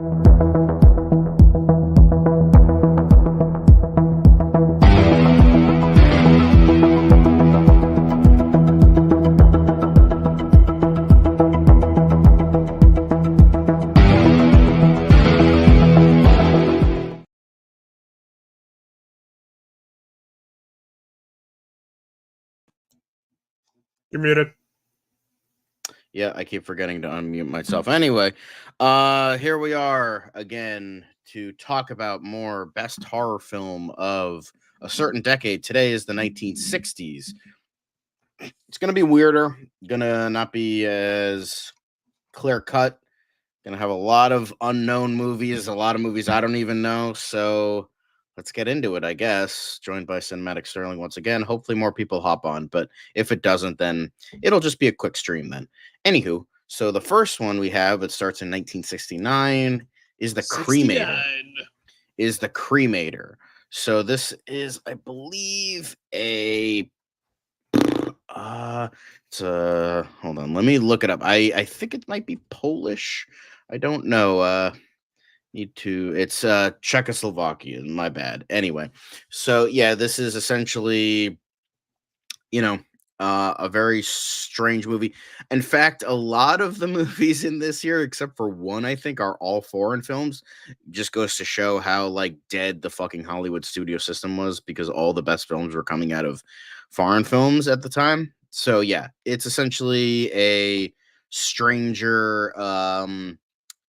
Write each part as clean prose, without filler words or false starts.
You're muted. Yeah, I keep forgetting to unmute myself. Anyway, here we are again to talk about more best horror film of a certain decade. Today is the 1960s. It's gonna be weirder, gonna not be as clear cut. Gonna have a lot of unknown movies, a lot of movies I don't even know. So let's get into it, I guess. Joined by Cinematic Sterling once again. Hopefully more people hop on, but if it doesn't, then it'll just be a quick stream then. Anywho, so the first one we have, it starts in 1969, is the 69. Cremator. Is the Cremator. So this is, I believe, a it's hold on, let me look it up. I think it might be Polish. I don't know. It's Czechoslovakian, my bad. Anyway, so yeah, this is essentially, you know, a very strange movie. In fact, a lot of the movies in this year, except for one, I think, are all foreign films. Just goes to show how like dead the fucking Hollywood studio system was, because all the best films were coming out of foreign films at the time. So yeah, it's essentially a stranger,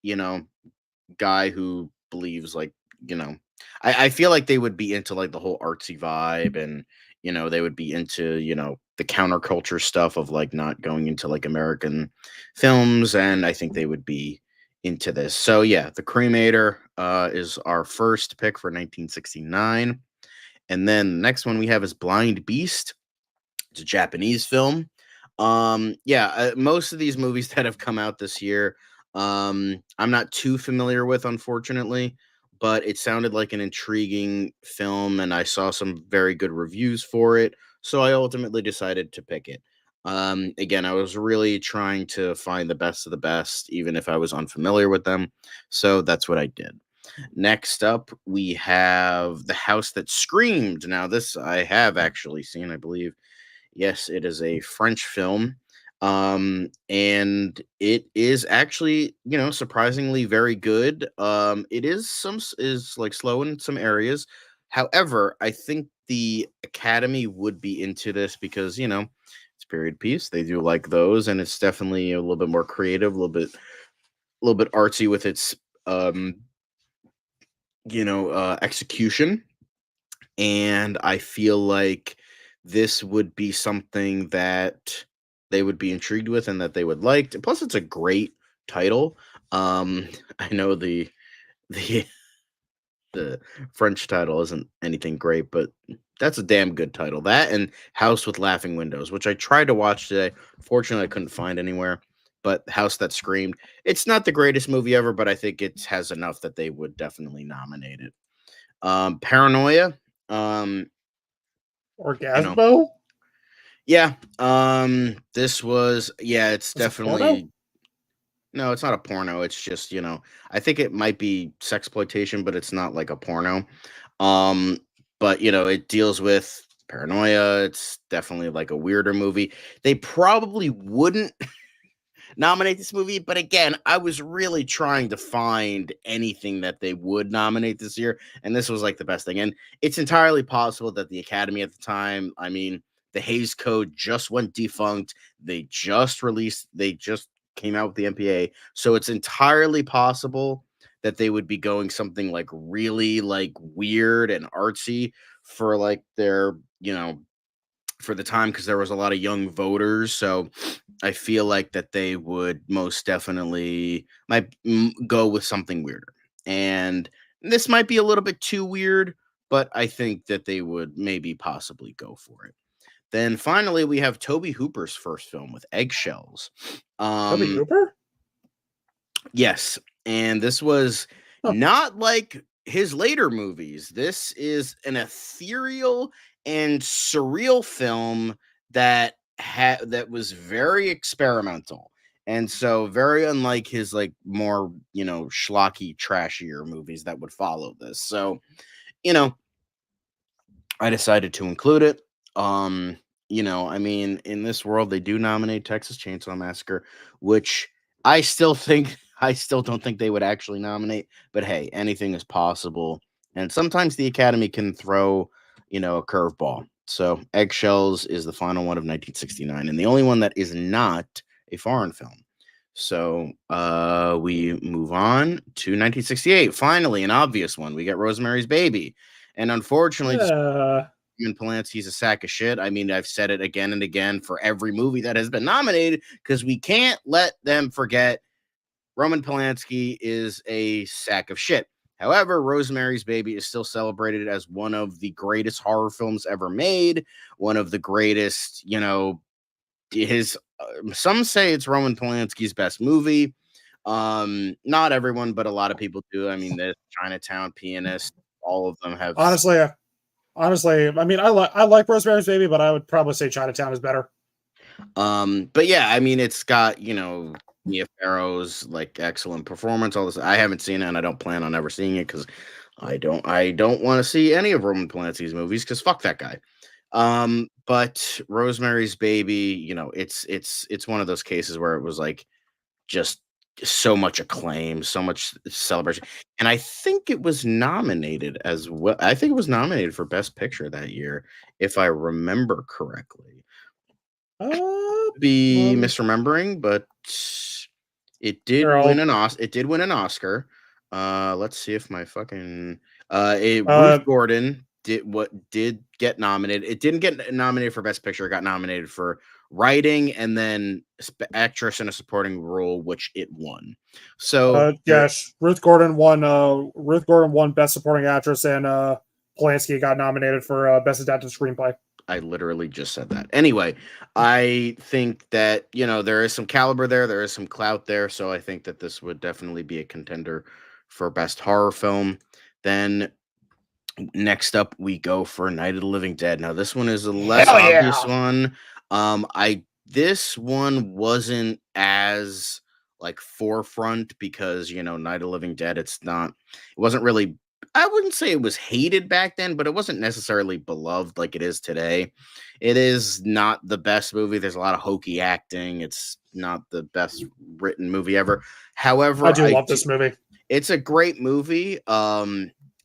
you know, guy who believes like, you know, I feel like they would be into like the whole artsy vibe, and they would be into, the counterculture stuff of like not going into like American films, and I think they would be into this. So yeah, The Cremator is our first pick for 1969. And then the next one we have is Blind Beast. It's a Japanese film. Most of these movies that have come out this year, I'm not too familiar with, unfortunately, but it sounded like an intriguing film, and I saw some very good reviews for it, so I ultimately decided to pick it. Again, I was really trying to find the best of the best, even if I was unfamiliar with them, so that's what I did. Next up, we have The House That Screamed. Now, this I have actually seen, I believe. Yes, it is a French film. And it is actually, surprisingly very good. It is like slow in some areas. However, I think the Academy would be into this because, it's period piece. They do like those, and it's definitely a little bit more creative, a little bit artsy with its execution. And I feel like this would be something that they would be intrigued with and that they would like. Plus, it's a great title. I know the the French title isn't anything great, but that's a damn good title. That and House with Laughing Windows, which I tried to watch today. Fortunately, I couldn't find anywhere. But House That Screamed, it's not the greatest movie ever, but I think it has enough that they would definitely nominate it. Paranoia. Orgasmo? Yeah. This was, it's definitely, no, it's not a porno. It's just, I think it might be sexploitation, but it's not like a porno. Um, but it deals with paranoia. It's definitely like a weirder movie. They probably wouldn't nominate this movie, but again, I was really trying to find anything that they would nominate this year, and this was like the best thing. And it's entirely possible that the Academy at the time, I mean, the Hays Code just went defunct. They just came out with the MPA, so it's entirely possible that they would be going something like really like weird and artsy for like their, for the time, because there was a lot of young voters. So I feel like that they would most definitely might go with something weirder. And this might be a little bit too weird, but I think that they would maybe possibly go for it. Then finally, we have Toby Hooper's first film with Eggshells. Toby Hooper? Yes. And this was not like his later movies. This is an ethereal and surreal film that was very experimental. And so very unlike his like more, schlocky, trashier movies that would follow this. So, you know, I decided to include it. Um, I mean, in this world, they do nominate Texas Chainsaw Massacre, which I still don't think they would actually nominate. But hey, anything is possible, and sometimes the Academy can throw, a curveball. So, Eggshells is the final one of 1969, and the only one that is not a foreign film. So, we move on to 1968. Finally, an obvious one. We get Rosemary's Baby. And unfortunately, Yeah. Roman Polanski's a sack of shit. I mean, I've said it again and again for every movie that has been nominated because we can't let them forget Roman Polanski is a sack of shit. However, Rosemary's Baby is still celebrated as one of the greatest horror films ever made, one of the greatest, his some say it's Roman Polanski's best movie. Not everyone, but a lot of people do. I mean, the Chinatown Pianist, all of them have. Honestly, I mean, I like Rosemary's Baby, but I would probably say Chinatown is better. But yeah, I mean, it's got, Mia Farrow's like excellent performance. All this, I haven't seen it, and I don't plan on ever seeing it because I don't want to see any of Roman Polanski's movies because fuck that guy. But Rosemary's Baby, it's one of those cases where it was like just so much acclaim, so much celebration, and I think it was nominated as well. I think it was nominated for Best Picture that year, if I remember correctly. Uh, Be um, misremembering, but here I'll It did win an Oscar. Let's see if my fucking Ruth uh Gordon did get nominated. It didn't get nominated for Best Picture. It got nominated for writing and then actress in a supporting role, which it won. So there, yes, Ruth Gordon won. Ruth Gordon won Best Supporting Actress, and Polanski got nominated for Best Adapted Screenplay. I literally just said that. Anyway, I think that, there is some caliber there, there is some clout there, so I think that this would definitely be a contender for best horror film. Then next up we go for Night of the Living Dead. Now this one is a less Hell obvious yeah! one. I This one wasn't as like forefront because, Night of the Living Dead, it wasn't really, I wouldn't say it was hated back then, but it wasn't necessarily beloved like it is today. It is not the best movie. There's a lot of hokey acting. It's not the best written movie ever. I However, do love this movie. it's a great movie.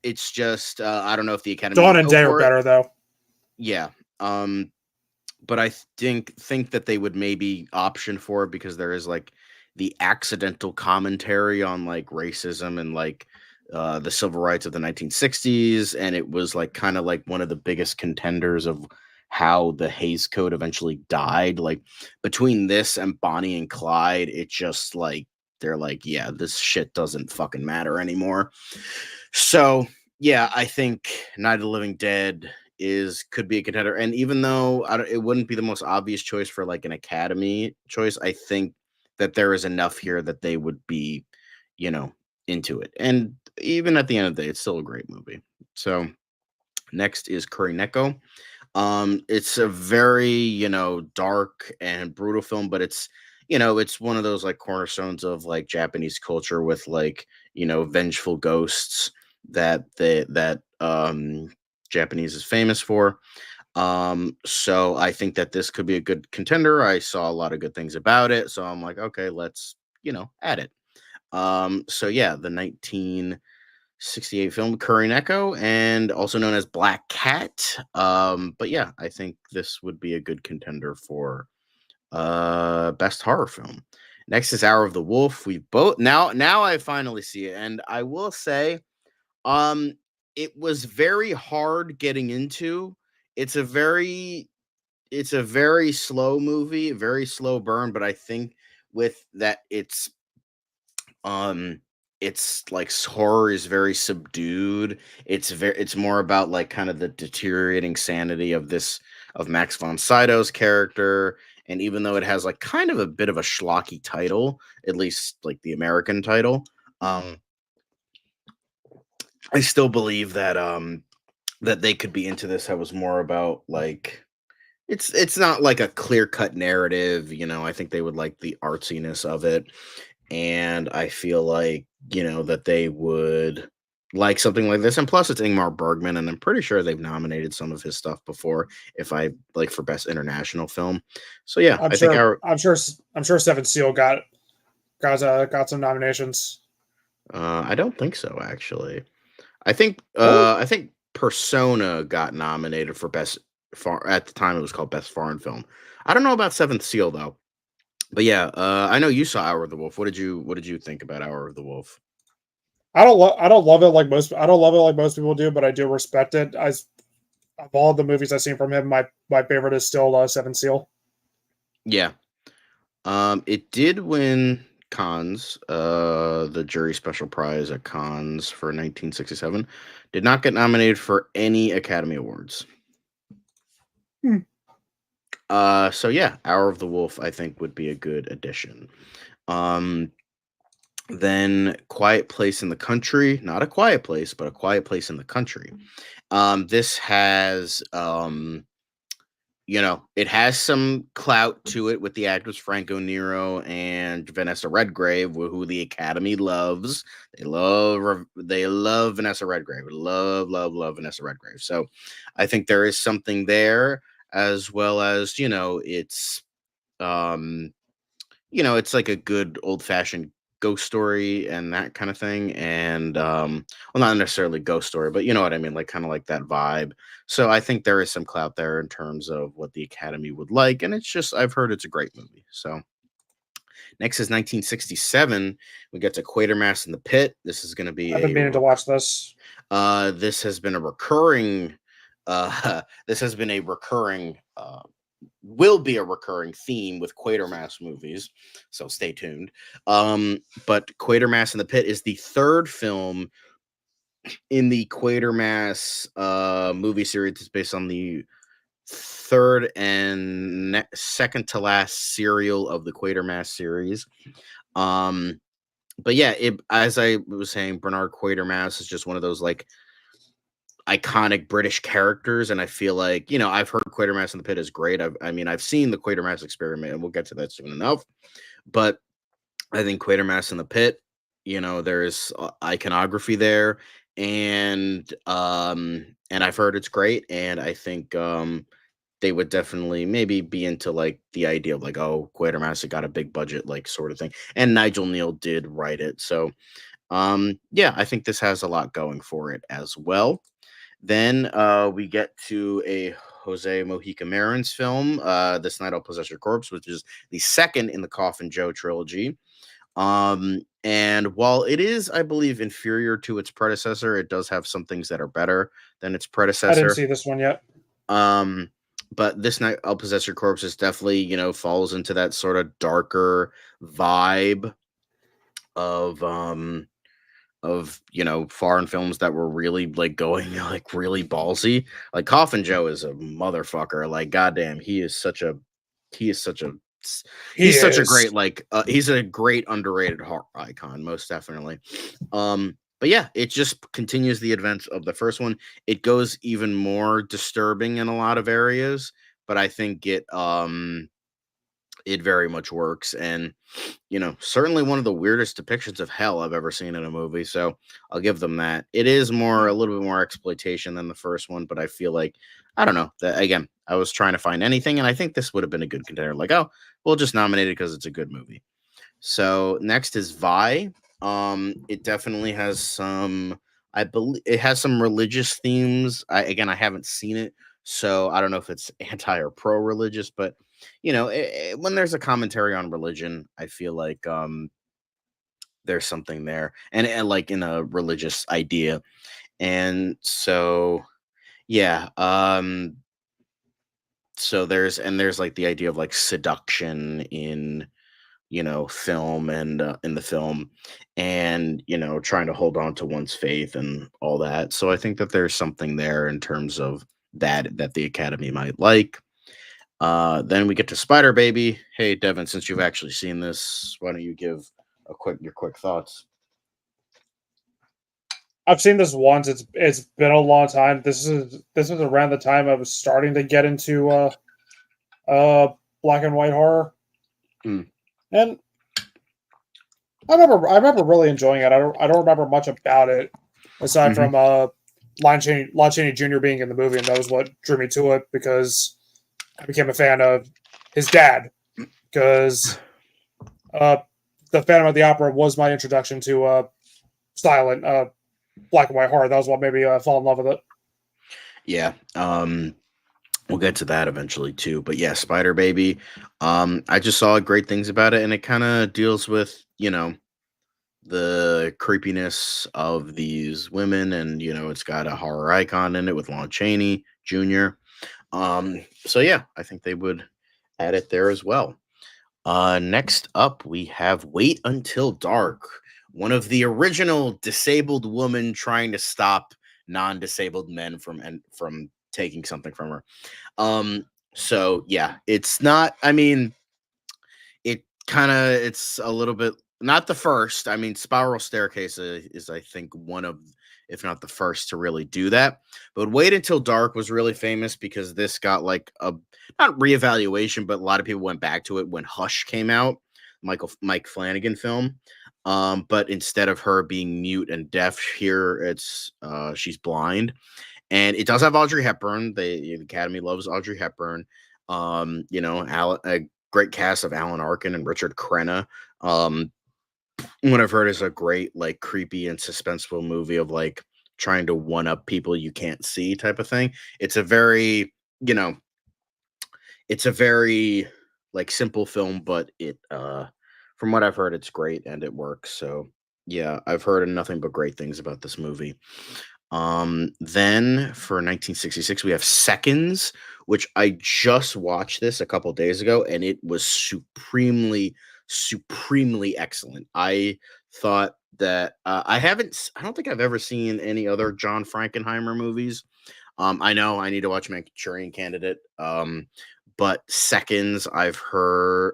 It's just I don't know if the Academy Dawn would and go Day are for it. better though. Yeah. But I think that they would maybe option for it because there is like the accidental commentary on like racism and like the civil rights of the 1960s, and it was like kind of like one of the biggest contenders of how the Hays Code eventually died. Like between this and Bonnie and Clyde, it just like they're like, yeah, this shit doesn't fucking matter anymore. So yeah, I think Night of the Living Dead is could be a contender. And even though it wouldn't be the most obvious choice for like an Academy choice, I think that there is enough here that they would be, you know, into it. And even at the end of the day, it's still a great movie. So next is Curry Neko. It's a very, dark and brutal film, but it's one of those like cornerstones of like Japanese culture with like, vengeful ghosts that Japanese is famous for. So I think that this could be a good contender. I saw a lot of good things about it, so I'm like, okay, let's, add it. So yeah, the 1968 film Curry Echo, and also known as Black Cat. But yeah, I think this would be a good contender for best horror film. Next is Hour of the Wolf. We both now I finally see it, and I will say, um, it was very hard getting into. It's a very it's a very slow movie, a very slow burn, but I think with that um it's like horror is very subdued. It's more about like kind of the deteriorating sanity of Max von Sydow's character. And even though it has like kind of a bit of a schlocky title, at least like the American title, um I still believe that that they could be into this. I was more about like it's not like a clear-cut narrative, I think they would like the artsiness of it, and I feel like, that they would like something like this, and plus it's Ingmar Bergman, and I'm pretty sure they've nominated some of his stuff before, if I like for Best International Film. So, yeah, I'm I think sure. our I'm sure Seven Seal got some nominations. I don't think so, actually. Really? I think Persona got nominated for best far at the time it was called best foreign film. I don't know about Seventh Seal though. But yeah, I know you saw Hour of the Wolf. What did you think about Hour of the Wolf? I don't love it like most. I don't love it like most people do, but I do respect it. Of all the movies I've seen from him, my favorite is still Seven Seal. Yeah. It did win Cannes, the jury special prize at Cannes for 1967. Did not get nominated for any Academy Awards. Hmm. So yeah, Hour of the Wolf I think would be a good addition. Um, then Quiet Place in the Country, not A Quiet Place, but A Quiet Place in the Country. This has it has some clout to it with the actors Franco Nero and Vanessa Redgrave, who the Academy loves. They love Vanessa Redgrave. Love Vanessa Redgrave. So I think there is something there, as well as um it's like a good old fashioned ghost story and that kind of thing. And well, not necessarily ghost story, but you know what I mean, like kind of like that vibe. So I think there is some clout there in terms of what the Academy would like, and it's just I've heard it's a great movie. So next is 1967. We get to Quatermass in the Pit. This is going to I've be been meaning to watch this. this has been a recurring this has been a recurring will be a recurring theme with Quatermass movies, so stay tuned. But Quatermass in the Pit is the third film in the Quatermass movie series. It's based on the third and second to last serial of the Quatermass series. Um, but yeah, as I was saying, Bernard Quatermass is just one of those like iconic British characters, and I feel like I've heard Quatermass in the Pit is great. I mean I've seen the Quatermass Experiment, and we'll get to that soon enough. But I think Quatermass in the Pit, there's iconography there, and I've heard it's great, and I think they would definitely maybe be into like the idea of like, oh, Quatermass got a big budget, like sort of thing. And Nigel Neal did write it, so yeah, I think this has a lot going for it as well. Then we get to a Jose Mojica Marin's film, This Night I'll Possess Your Corpse, which is the second in the Coffin Joe trilogy. And while it is, I believe, inferior to its predecessor, it does have some things that are better than its I didn't predecessor. see this one yet. Um, but This Night I'll Possess Your Corpse is definitely, falls into that sort of darker vibe of foreign films that were really like going like really ballsy. Like Coffin Joe is a motherfucker. Like goddamn, he is such a He he's such a great is. like he's a great underrated horror icon, most definitely. But yeah, it just continues the events of the first one. It goes even more disturbing in a lot of areas, but I think it very much works. And certainly one of the weirdest depictions of hell I've ever seen in a movie, so I'll give them that. It is a little bit more exploitation than the first one, but I feel like, I don't know, that again, I was trying to find anything, and I think this would have been a good contender. Like, oh, we'll just nominate it because it's a good movie. So next is Vi. It definitely has some, I believe it has some religious themes. I haven't seen it, so I don't know if it's anti or pro religious, but when there's a commentary on religion, I feel like there's something there, and like in a religious idea. And so yeah, so there's like the idea of like seduction in film, and in the film, and trying to hold on to one's faith and all that. So I think that there's something there in terms of that the Academy might like. Then we get to Spider Baby. Hey Devin, since you've actually seen this, why don't you give your quick thoughts? I've seen this once. It's been a long time. This is around the time I was starting to get into black and white horror, Hmm. and I remember really enjoying it. I don't remember much about it aside Mhm. from Lon Chaney Jr. being in the movie, and that was what drew me to it because I became a fan of his dad because uh, the Phantom of the Opera was my introduction to silent black and white horror. That was what made me fall in love with it. Yeah. We'll get to that eventually too. But yeah, Spider Baby. I just saw great things about it, and it kind of deals with, the creepiness of these women, and it's got a horror icon in it with Lon Chaney Jr. So yeah, I think they would add it there as well. Next up, we have Wait Until Dark, one of the original disabled women trying to stop non-disabled men from taking something from her. So yeah, it's not. I mean, it's a little bit not the first. I mean, Spiral Staircase is I think one of, if not the first, to really do that. But Wait Until Dark was really famous because this got like a not reevaluation, but a lot of people went back to it when Hush came out, Mike Flanagan film. But instead of her being mute and deaf, here it's she's blind, and it does have Audrey Hepburn. The Academy loves Audrey Hepburn. A great cast of Alan Arkin and Richard Crenna. What I've heard is a great, like, creepy and suspenseful movie of like trying to one up people you can't see type of thing. It's a very, you know, it's a very like simple film, but it from what I've heard, it's great and it works. So yeah, I've heard nothing but great things about this movie. Then for 1966, we have Seconds, which I just watched this a couple days ago, and it was supremely excellent. I thought that I don't think I've ever seen any other John Frankenheimer movies. I know I need to watch Manchurian Candidate. But Seconds, I've heard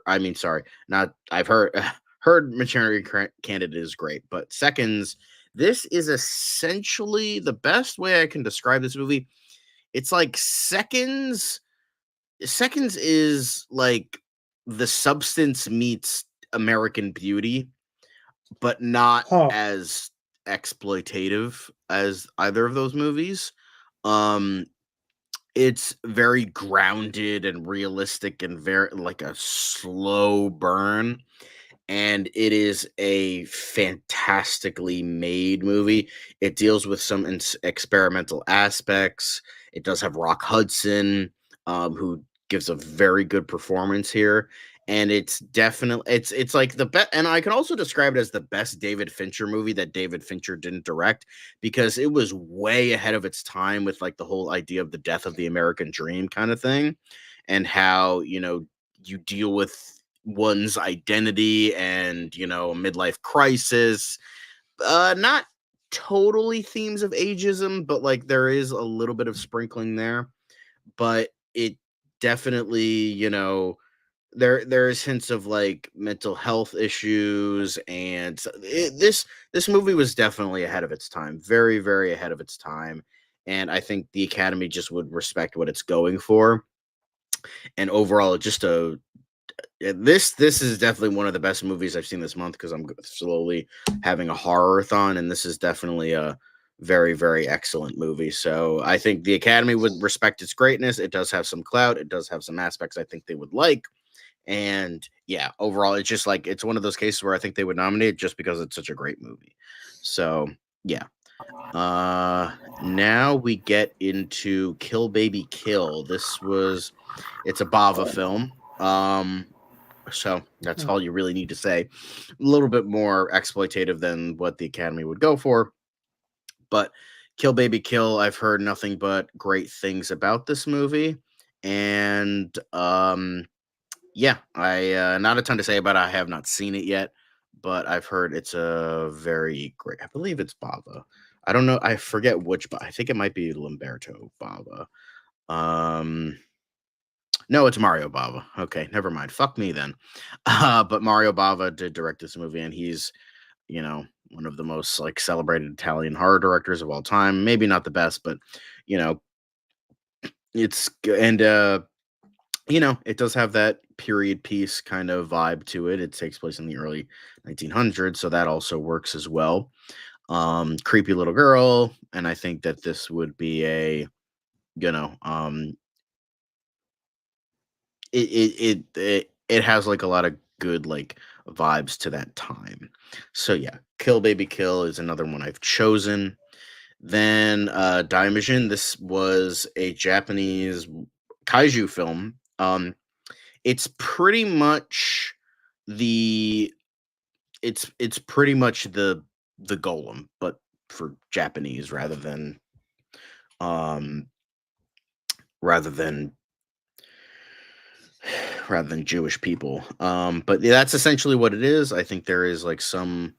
heard Manchurian Candidate is great, but Seconds, this is essentially the best way I can describe this movie. It's like Seconds is like The Substance meets American Beauty, but not Huh. as exploitative as either of those movies. Um, it's very grounded and realistic and very like a slow burn, and it is a fantastically made movie. It deals with some experimental aspects. It does have Rock Hudson, who gives a very good performance here, and it's definitely it's like the best. And I can also describe it as the best David Fincher movie that David Fincher didn't direct, because it was way ahead of its time with like the whole idea of the death of the American dream kind of thing, and how you deal with one's identity and a midlife crisis. Not totally themes of ageism, but like there is a little bit of sprinkling there. But it definitely, there's hints of like mental health issues, and this movie was definitely ahead of its time, very very ahead of its time, and I think the Academy just would respect what it's going for. And overall, just a yeah, this is definitely one of the best movies I've seen this month, because I'm slowly having a horror-a-thon, and this is definitely a very, very excellent movie. So I think the Academy would respect its greatness. It does have some clout. It does have some aspects I think they would like. And yeah, overall, it's just like it's one of those cases where I think they would nominate it just because it's such a great movie. So yeah. Now we get into Kill Baby Kill. It's a Bava film. So that's all you really need to say. A little bit more exploitative than what the Academy would go for. But Kill Baby Kill, I've heard nothing but great things about this movie. And yeah, I not a ton to say about it. I have not seen it yet, but I've heard it's a very great. I believe it's Bava. I don't know. I forget which, but I think it might be Lamberto Bava. No, it's Mario Bava. Okay, never mind. Fuck me then. But Mario Bava did direct this movie, and he's, one of the most like celebrated Italian horror directors of all time. Maybe not the best, but you know, it's and it does have that period piece kind of vibe to it. It takes place in the early 1900s, so that also works as well. Creepy little girl, and I think that this would be a, you know, it has like a lot of good like vibes to that time. So yeah, Kill Baby Kill is another one I've chosen. Then Daimajin, this was a Japanese kaiju film. It's pretty much the it's pretty much the Golem, but for Japanese um rather than rather than Jewish people. But yeah, that's essentially what it is. I think there is like some,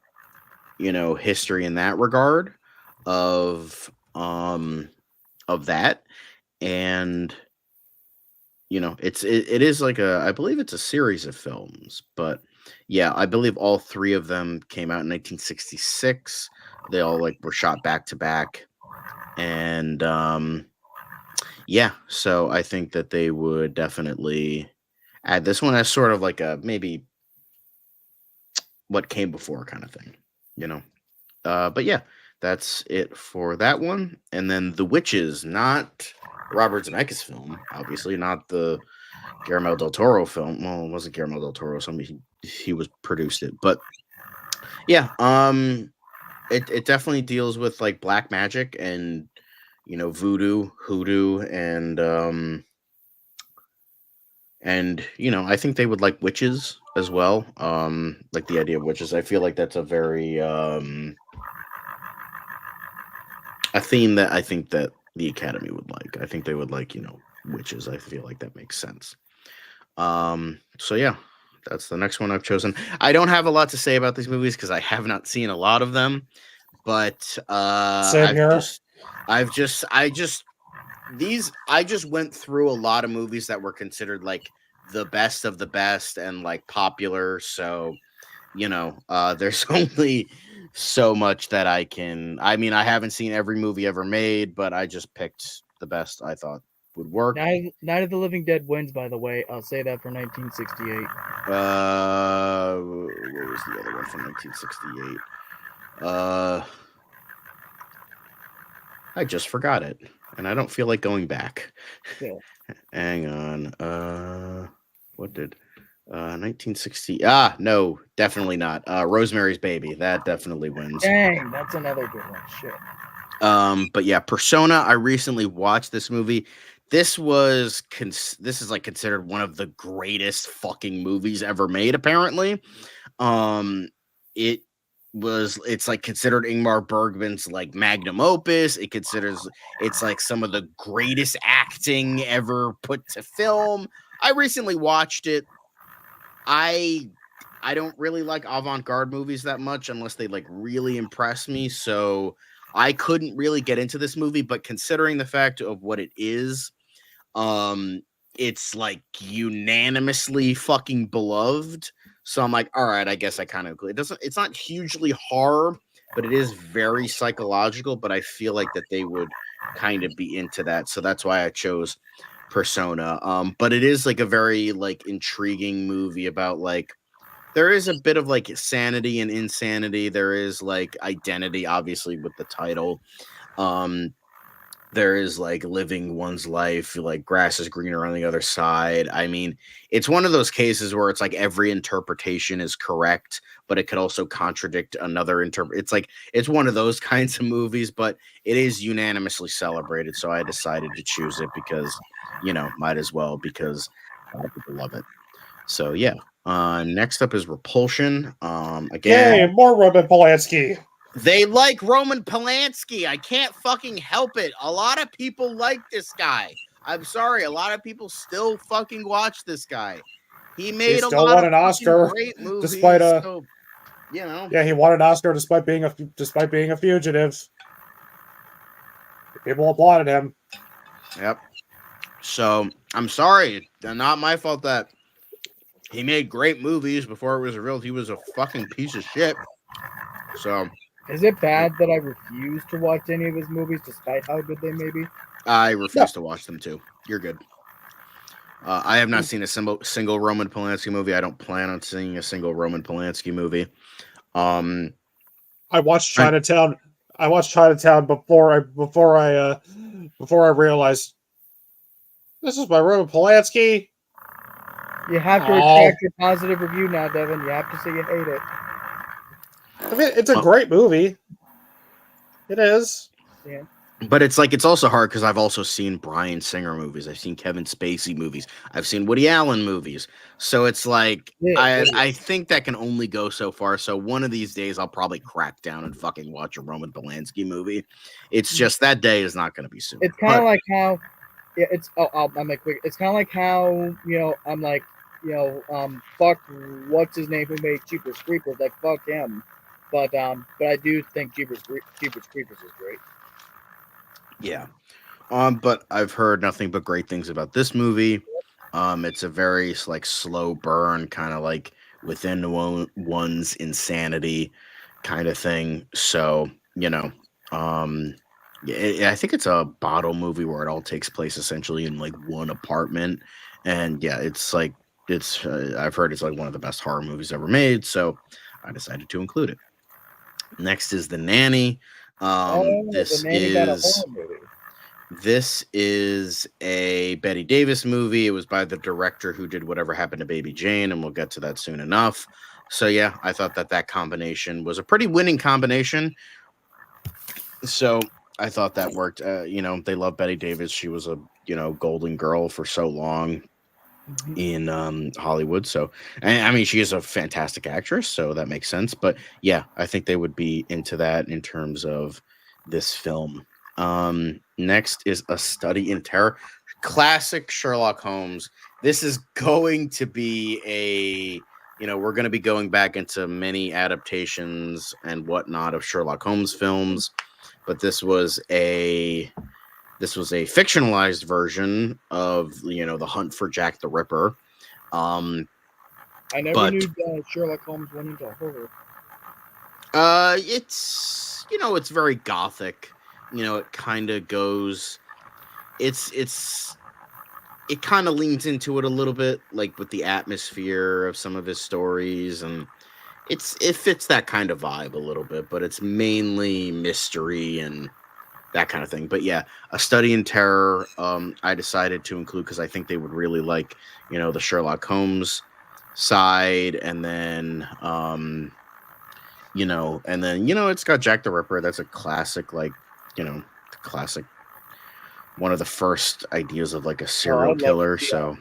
history in that regard of that. And it is like I believe it's a series of films, but yeah, I believe all three of them came out in 1966. They all like were shot back to back. And yeah, so I think that they would definitely add this one as sort of like a maybe what came before kind of thing, you know. But yeah, that's it for that one. And then The Witches, not Robert Zemeckis film, obviously not the Guillermo del Toro film. Well, it wasn't Guillermo del Toro, somebody he was produced it, but yeah, it definitely deals with like black magic and voodoo, hoodoo, and I think they would like witches as well. Like the idea of witches. I feel like that's a very a theme that I think that the Academy would like. I think they would like, witches. I feel like that makes sense. So yeah, that's the next one I've chosen. I don't have a lot to say about these movies because I have not seen a lot of them, but Same here. I just went through a lot of movies that were considered like the best of the best and like popular. So, there's only so much that I haven't seen every movie ever made, but I just picked the best I thought would work. Night of the Living Dead wins, by the way. I'll say that for 1968. What was the other one from 1968? I just forgot it, and I don't feel like going back. Yeah. Hang on. What did 1960? No, definitely not. Rosemary's Baby. That definitely wins. Dang, that's another good one. Shit. But yeah, Persona. I recently watched this movie. This is like considered one of the greatest fucking movies ever made. Apparently, it's like considered Ingmar Bergman's like magnum opus. It's like some of the greatest acting ever put to film. I recently watched it. I don't really like avant-garde movies that much unless they like really impress me. So I couldn't really get into this movie, but considering the fact of what it is, it's like unanimously fucking beloved. So I'm like, all right, I guess I kind of it's not hugely horror, but it is very psychological, but I feel like that they would kind of be into that. So that's why I chose Persona. But it is like a very like intriguing movie about like there is a bit of like sanity and insanity. There is like identity, obviously, with the title. There is like living one's life, like grass is greener on the other side. I mean, it's one of those cases where it's like every interpretation is correct, but it could also contradict another it's one of those kinds of movies, but it is unanimously celebrated. So I decided to choose it because, might as well, because a lot of people love it. So yeah. Next up is Repulsion. Again, Yay, more Roman Polanski. They like Roman Polanski. I can't fucking help it. A lot of people like this guy. I'm sorry. A lot of people still fucking watch this guy. He made a lot of an Oscar great movies. Despite Yeah, he won an Oscar despite being a fugitive. People applauded him. Yep. So I'm sorry. Not my fault that he made great movies before it was revealed he was a fucking piece of shit. So. Is it bad that I refuse to watch any of his movies despite how good they may be? I refuse to watch them too. You're good. I have not seen a single Roman Polanski movie. I don't plan on seeing a single Roman Polanski movie. I watched Chinatown. I watched Chinatown before I realized this is by Roman Polanski. You have to retract your positive review now, Devin. You have to say you hate it. I mean, it's a great movie. It is. Yeah. But it's also hard because I've also seen Bryan Singer movies. I've seen Kevin Spacey movies. I've seen Woody Allen movies. So it's like, I think that can only go so far. So one of these days I'll probably crack down and fucking watch a Roman Polanski movie. It's just that day is not going to be soon. It's kind of like how, yeah, it's, I'll make quick. It's kind of like how, I'm like, fuck, what's his name who made Jeepers Creepers? Like, fuck him. But I do think Jeepers Creepers is great. Yeah. But I've heard nothing but great things about this movie. It's a very like slow burn, kind of like within one's insanity kind of thing. So, I think it's a bottle movie where it all takes place essentially in like one apartment. And yeah, I've heard it's like one of the best horror movies ever made. So I decided to include it. Next is The Nanny. This is a Bette Davis movie. It was by the director who did Whatever Happened to Baby Jane, and we'll get to that soon enough. So yeah, I thought that combination was a pretty winning combination. So I thought that worked. They love Bette Davis. She was a golden girl for so long in Hollywood. So I mean, she is a fantastic actress, so that makes sense. But yeah, I think they would be into that in terms of this film. Next is A Study in Terror, classic Sherlock Holmes. This is going to be we're going to be going back into many adaptations and whatnot of Sherlock Holmes films, but this was a fictionalized version of The Hunt for Jack the Ripper. I never knew Sherlock Holmes went into horror. It's it's very gothic. It kind of goes. It kind of leans into it a little bit, like with the atmosphere of some of his stories, and it fits that kind of vibe a little bit. But it's mainly mystery and that kind of thing. But yeah, A Study in Terror, I decided to include because I think they would really like, the Sherlock Holmes side, and then, it's got Jack the Ripper. That's a classic, classic, one of the first ideas of like a serial killer. So,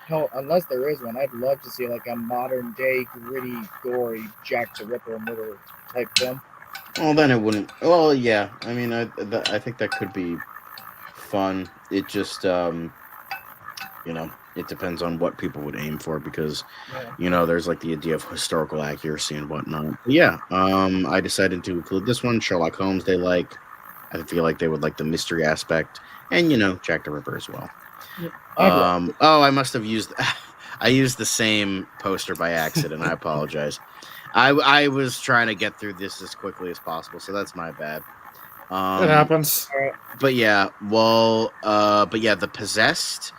unless there is one, I'd love to see like a modern day gritty, gory Jack the Ripper murder type film. Well, then it wouldn't. Well, yeah. I mean, I think that could be fun. It just, it depends on what people would aim for because, there's like the idea of historical accuracy and whatnot. But yeah, I decided to include this one. Sherlock Holmes, they like. I feel like they would like the mystery aspect, and Jack the Ripper as well. Yeah. I must have used. I used the same poster by accident. I apologize. I was trying to get through this as quickly as possible, so that's my bad. It happens. But yeah, The Possessed.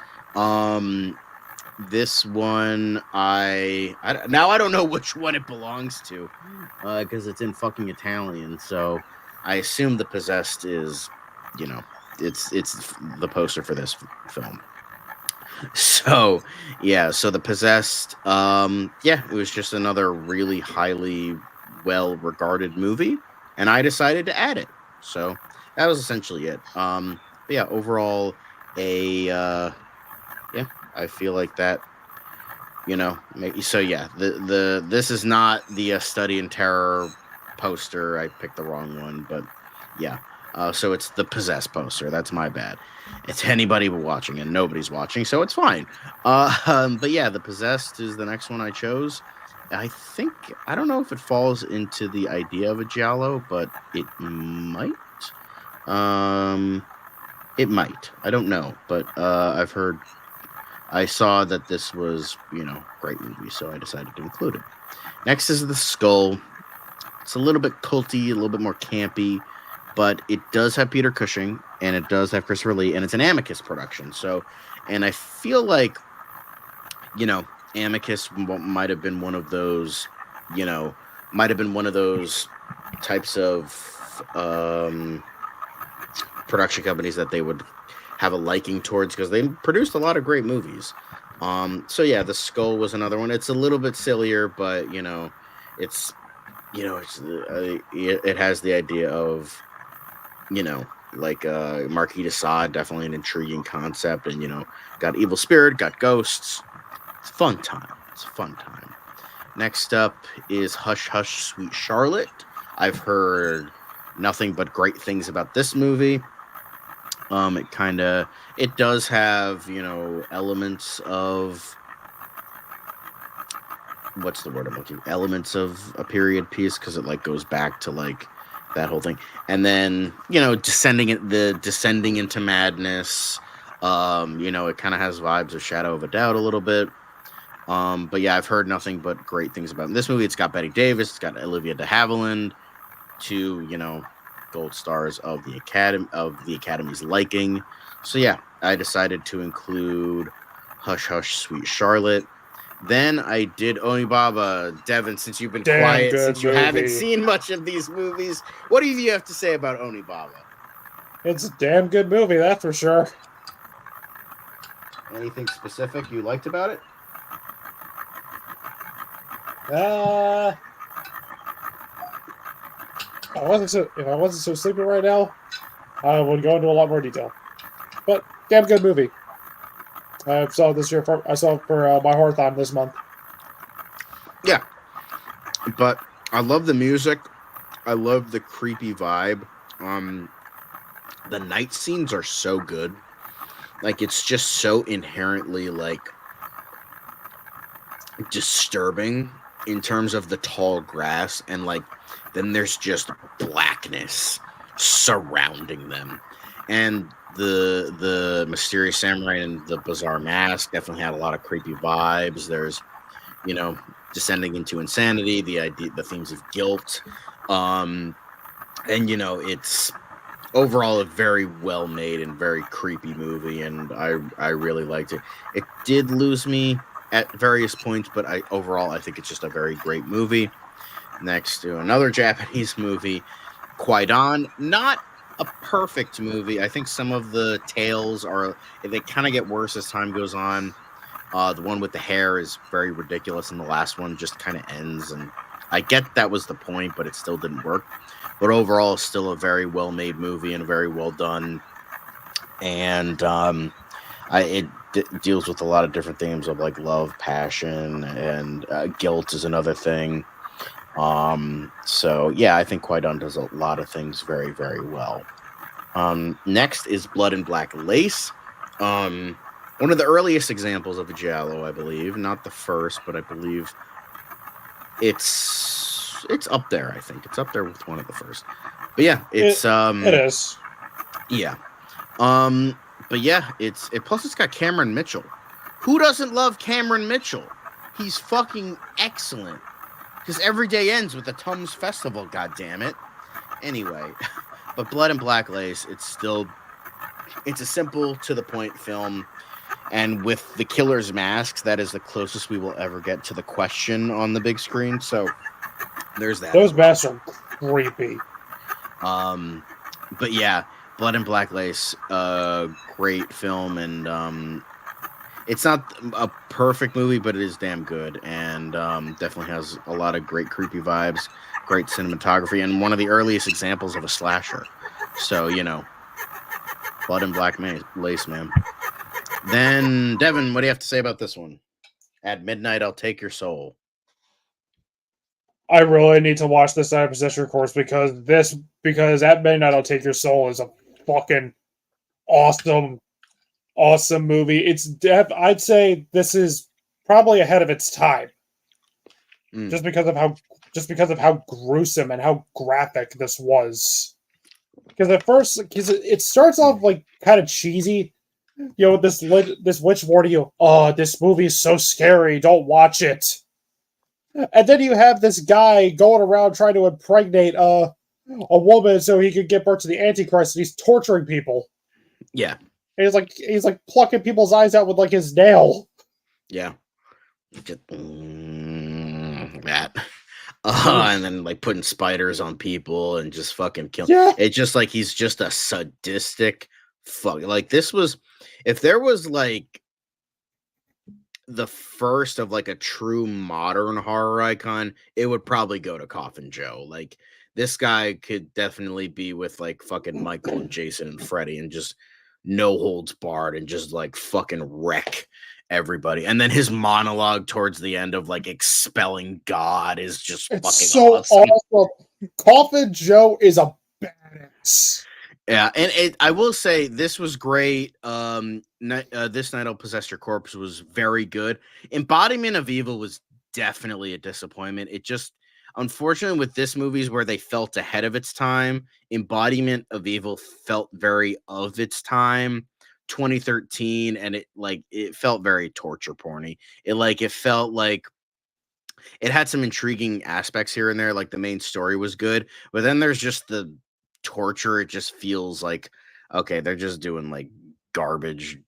This one, I don't know which one it belongs to, because it's in fucking Italian. So I assume The Possessed is, it's the poster for this film. So yeah, The Possessed, it was just another really highly well-regarded movie, and I decided to add it. So that was essentially it. Overall, I feel like that, so yeah, this is not the Study in Terror poster. I picked the wrong one, but yeah. So it's the Possessed poster. That's my bad. It's anybody watching, and nobody's watching, so it's fine. But yeah, The Possessed is the next one I chose. I don't know if it falls into the idea of a giallo, but it might. It might. I don't know, but I saw that this was, great movie, so I decided to include it. Next is The Skull. It's a little bit culty, a little bit more campy, but it does have Peter Cushing, and it does have Christopher Lee, and it's an Amicus production. So And I feel like, Amicus might have been one of those, types of production companies that they would have a liking towards, because they produced a lot of great movies. So yeah, The Skull was another one. It's a little bit sillier, but it's it has the idea of like Marquis de Sade, definitely an intriguing concept, and got evil spirit, got ghosts. It's a fun time. Next up is Hush Hush Sweet Charlotte. I've heard nothing but great things about this movie. It does have, elements of, what's the word I'm looking? Elements of a period piece, because it like goes back to like that whole thing, and then descending into madness. It kind of has vibes of Shadow of a Doubt a little bit. But yeah, I've heard nothing but great things about this movie. It's got Bette Davis, it's got Olivia de Havilland, two gold stars of the Academy's liking. So yeah, I decided to include Hush Hush Sweet Charlotte. Then I did Onibaba. Devin, since you've been quiet, since you haven't seen much of these movies, what do you have to say about Onibaba? It's a damn good movie, that's for sure. Anything specific you liked about it? If I wasn't so sleepy right now, I would go into a lot more detail. But damn good movie. I saw it this year. I saw it for my Horror-a-Thon this month. Yeah, but I love the music. I love the creepy vibe. The night scenes are so good. Like, it's just so inherently like disturbing in terms of the tall grass, and like then there's just blackness surrounding them, and the mysterious samurai and the bizarre mask definitely had a lot of creepy vibes. There's descending into insanity, the themes of guilt, and it's overall a very well made and very creepy movie, and I really liked it. It did lose me at various points, but I think it's just a very great movie. Next to another Japanese movie, Kwaidan. Not a perfect movie. I think some of the tales they kind of get worse as time goes on. The one with the hair is very ridiculous, and the last one just kind of ends. And I get that was the point, but it still didn't work. But overall, it's still a very well-made movie and very well done. And it deals with a lot of different themes of like love, passion, and guilt is another thing. So yeah, I think Kwaidan does a lot of things very, very well. Next is Blood and Black Lace. One of the earliest examples of a giallo, I believe. Not the first, but I believe it's up there. I think it's up there with one of the first. But yeah, it is. Yeah. But yeah, plus it's got Cameron Mitchell. Who doesn't love Cameron Mitchell? He's fucking excellent. Because every day ends with a Tums Festival, goddammit. Anyway, but Blood and Black Lace, it's a simple, to the point film. And with the killer's masks, that is the closest we will ever get to the question on the big screen. So there's that. Those masks are creepy. But yeah, Blood and Black Lace, great film, and it's not a perfect movie, but it is damn good, and definitely has a lot of great creepy vibes, great cinematography, and one of the earliest examples of a slasher. So, Blood and Black Lace, man. Then, Devin, what do you have to say about this one? At midnight, I'll take your soul. I really need to watch this out of possession course because At Midnight I'll Take Your Soul is a fucking awesome movie. I'd say this is probably ahead of its time. Just because of how gruesome and how graphic this was. Because at first, it starts off like kind of cheesy. With this witch warning you, oh, this movie is so scary, don't watch it. And then you have this guy going around trying to impregnate a woman so he could give birth to the Antichrist, and he's torturing people. Yeah. And he's like plucking people's eyes out with like his nail. Yeah. Just, that. And then like putting spiders on people and just fucking killing. Yeah. It's just like he's just a sadistic fuck. Like this was, if there was like the first of like a true modern horror icon, it would probably go to Coffin Joe. Like this guy could definitely be with like fucking Michael and Jason and Freddy and just no holds barred and just like fucking wreck everybody. And then his monologue towards the end of like expelling God is just It's fucking so awesome. Coffin Joe is a badass. Yeah, and I will say this was great. This Night I'll Possess Your Corpse was very good. Embodiment of Evil was definitely a disappointment. It just, unfortunately, with this movies where they felt ahead of its time, Embodiment of Evil felt very of its time, 2013, and it felt very torture porny. It felt like it had some intriguing aspects here and there, like the main story was good, but then there's just the torture. It just feels like, okay, they're just doing like garbage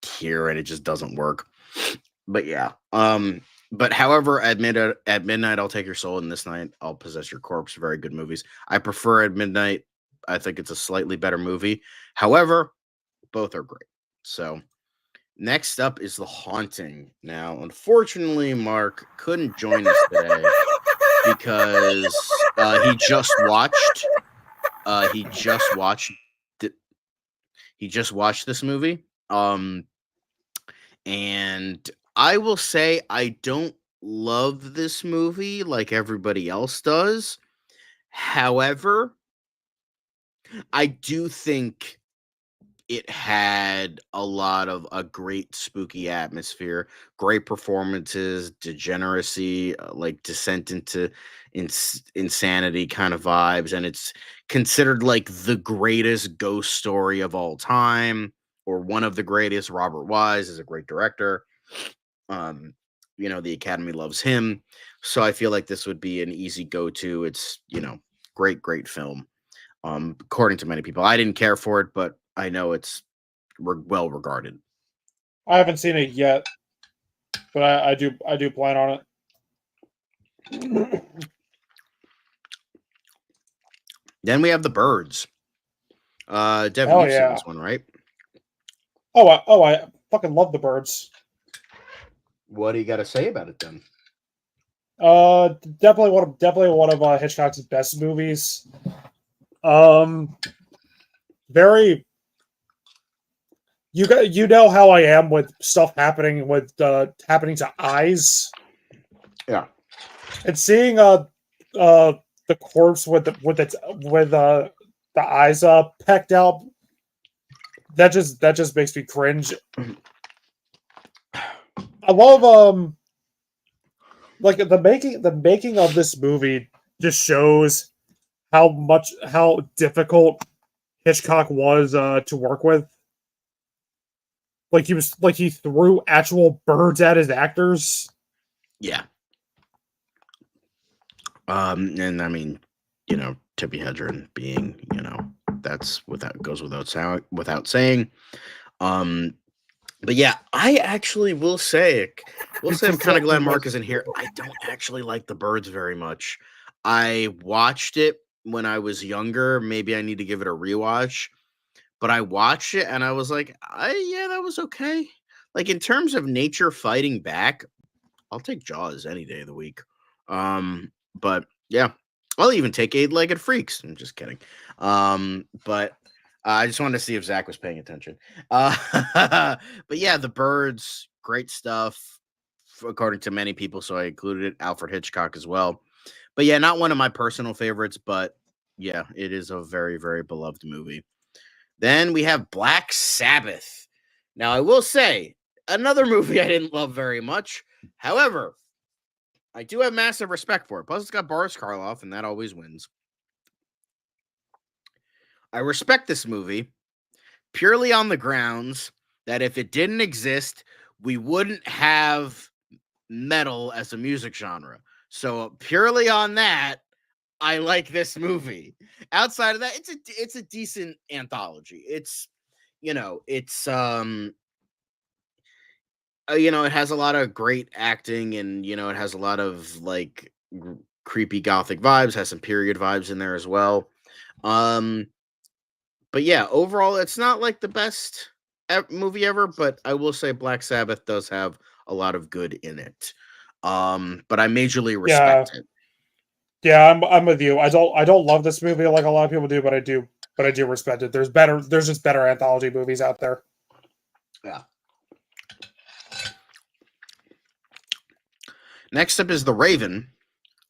here and it just doesn't work. But yeah, but however, at midnight I'll Take Your Soul, and This Night I'll Possess Your Corpse, very good movies. I prefer At Midnight. I think it's a slightly better movie. However, both are great. So next up is The Haunting. Now, unfortunately, Mark couldn't join us today because he just watched this movie. And I will say I don't love this movie like everybody else does. However, I do think it had a lot of a great spooky atmosphere, great performances, degeneracy, like descent into insanity kind of vibes, and it's considered like the greatest ghost story of all time, or one of the greatest. Robert Wise is a great director. The Academy loves him, so I feel like this would be an easy go-to. It's great film. According to many people, I didn't care for it, but I know it's well regarded. I haven't seen it yet, but I do plan on it. Then we have The Birds. Devin, Hell you've seen yeah. this one, right? I fucking love The Birds. What do you got to say about it then? Definitely one of Hitchcock's best movies. Very. You know how I am with stuff happening to eyes. Yeah. And seeing the corpse with the eyes pecked out, that just makes me cringe. I love like the making of this movie just shows how difficult Hitchcock was to work with. Like he threw actual birds at his actors. Yeah. And I mean, Tippi Hedren being, that's goes without saying. But yeah, I actually will say I'm kind of glad Mark isn't here. I don't actually like The Birds very much. I watched it when I was younger. Maybe I need to give it a rewatch. But I watched it and I was like, yeah, that was okay. Like in terms of nature fighting back, I'll take Jaws any day of the week. But yeah, I'll even take Eight-Legged Freaks. I'm just kidding. But I just wanted to see if Zach was paying attention. But yeah, The Birds, great stuff, according to many people. So I included it. Alfred Hitchcock as well. But yeah, not one of my personal favorites, but yeah, it is a very, very beloved movie. Then we have Black Sabbath. Now, I will say, another movie I didn't love very much. However, I do have massive respect for it. Plus, it's got Boris Karloff, and that always wins. I respect this movie purely on the grounds that if it didn't exist, we wouldn't have metal as a music genre. So purely on that, I like this movie. Outside of that, it's a decent anthology. It's, it's it has a lot of great acting, and it has a lot of like creepy gothic vibes, has some period vibes in there as well. Um, but yeah, overall, it's not like the best movie ever, but I will say Black Sabbath does have a lot of good in it. But I majorly Yeah, respect it. yeah, I'm with you. I don't love this movie like a lot of people do, but I do respect it. There's just better anthology movies out there. Yeah. Next up is The Raven.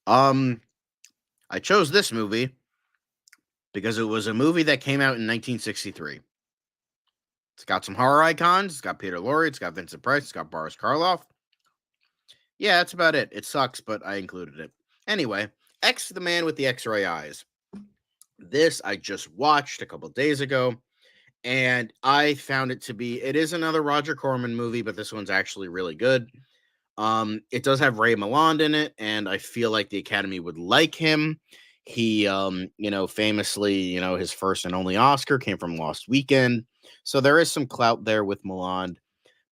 I chose this movie because it was a movie that came out in 1963. It's got some horror icons. It's got Peter Lorre. It's got Vincent Price. It's got Boris Karloff. Yeah, that's about it. It sucks, but I included it. Anyway, X the Man with the X-Ray Eyes. This I just watched a couple days ago, and I found it to be, it is another Roger Corman movie, but this one's actually really good. It does have Ray Milland in it, and I feel like the Academy would like him. He, famously, his first and only Oscar came from Lost Weekend. So there is some clout there with Milland,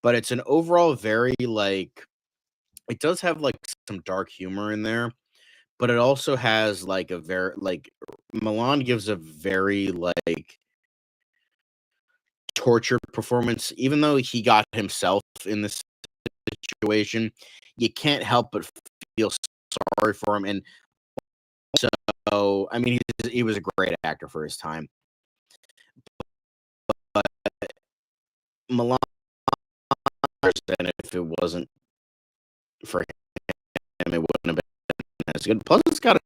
but it's an overall very like, it does have like some dark humor in there, but it also has like a very like Milan gives a very like tortured performance, even though he got himself in this situation. You can't help but feel sorry for him, and so I mean, he was a great actor for his time. But Milan, and if it wasn't for him, it wouldn't have been as good. Plus, it's got a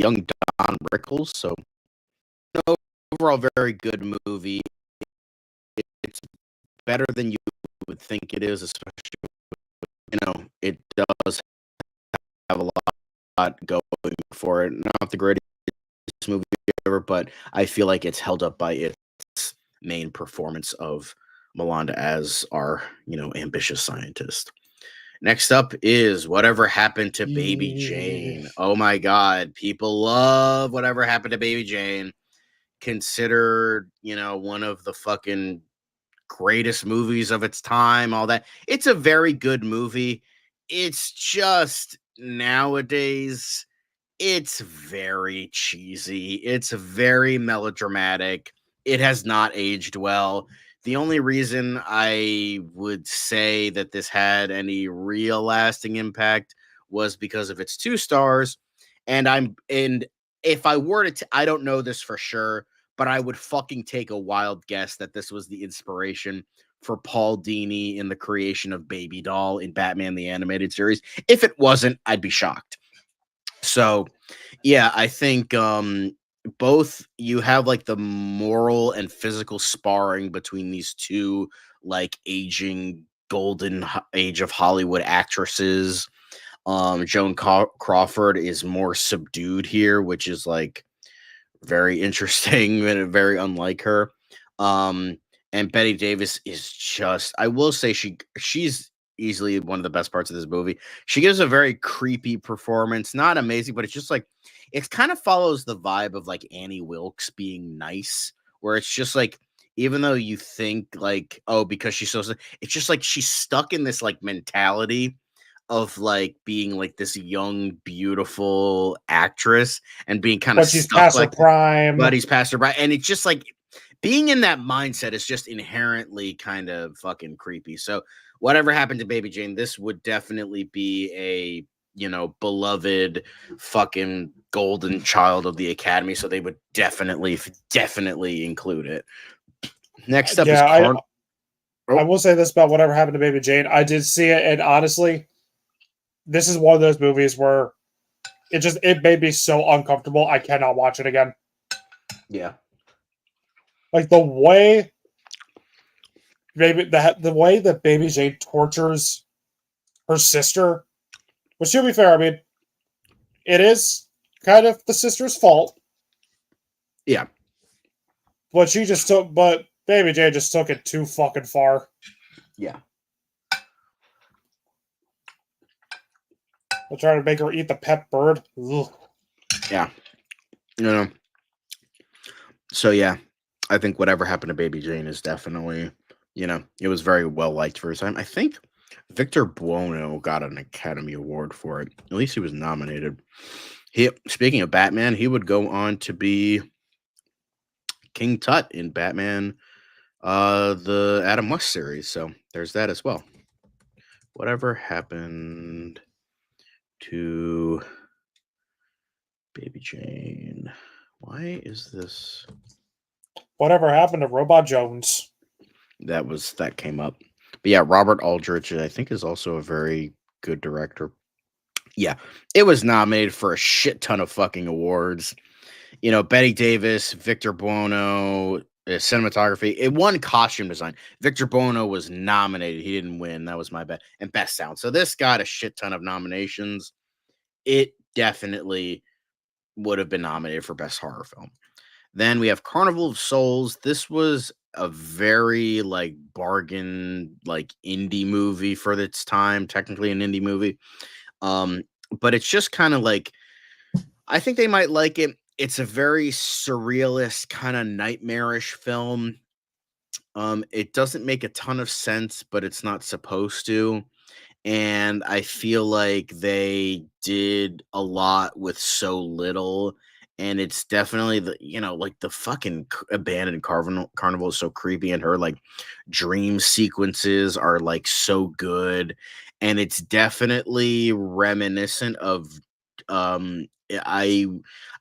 young Don Rickles, so overall, very good movie. It's better than you would think it is, especially it does have a lot going for it. Not the greatest movie ever, but I feel like it's held up by its main performance of Milanda as our ambitious scientist. Next up is Whatever Happened to Baby Jane. Oh my God, people love Whatever Happened to Baby Jane. Considered one of the fucking greatest movies of its time, all that. It's a very good movie. It's just nowadays, it's very cheesy. It's very melodramatic. It has not aged well. The only reason I would say that this had any real lasting impact was because of its 2 stars. And if I were to, I don't know this for sure, but I would fucking take a wild guess that this was the inspiration for Paul Dini in the creation of Baby Doll in Batman the Animated Series. If it wasn't, I'd be shocked. So, yeah, I think both you have like the moral and physical sparring between these two like aging golden age of Hollywood actresses. Joan Crawford is more subdued here, which is like very interesting and very unlike her. And Betty Davis is just, I will say she's easily one of the best parts of this movie. She gives a very creepy performance, not amazing, but it's just like, it kind of follows the vibe of like Annie Wilkes being nice, where it's just like, even though you think like, oh, because she's so, it's just like she's stuck in this like mentality of like being like this young, beautiful actress and being kind of But she's stuck past her like prime. but he's past her prime. And it's just like being in that mindset is just inherently kind of fucking creepy. So Whatever Happened to Baby Jane, this would definitely be a beloved fucking golden child of the Academy. So they would definitely include it. Next up is I will say this about Whatever Happened to Baby Jane. I did see it, and honestly, this is one of those movies where it made me so uncomfortable. I cannot watch it again. Yeah. Like the way the way that Baby Jane tortures her sister, which to be fair, I mean, it is kind of the sister's fault. Yeah. But Baby Jane just took it too fucking far. Yeah. They're trying to make her eat the pet bird. Ugh. Yeah. No. So yeah, I think Whatever Happened to Baby Jane is definitely, it was very well liked for his time. I think Victor Buono got an Academy Award for it. At least he was nominated. Speaking of Batman, he would go on to be King Tut in Batman, the Adam West series. So there's that as well. Whatever happened to Baby Jane? Why is this? Whatever happened to Robot Jones? That came up. But yeah, Robert Aldrich, I think, is also a very good director. Yeah, it was nominated for a shit ton of fucking awards. Betty Davis, Victor Buono, cinematography. It won costume design. Victor Buono was nominated. He didn't win. That was my bad. And best sound. So this got a shit ton of nominations. It definitely would have been nominated for best horror film. Then we have Carnival of Souls. This was a very bargain indie movie for its time. Technically an indie movie. But it's just kind of I think they might like it. It's a very surrealist, kind of nightmarish film. It doesn't make a ton of sense, but it's not supposed to. And I feel like they did a lot with so little. And it's definitely the fucking abandoned carnival is so creepy, and her dream sequences are so good. And it's definitely reminiscent of I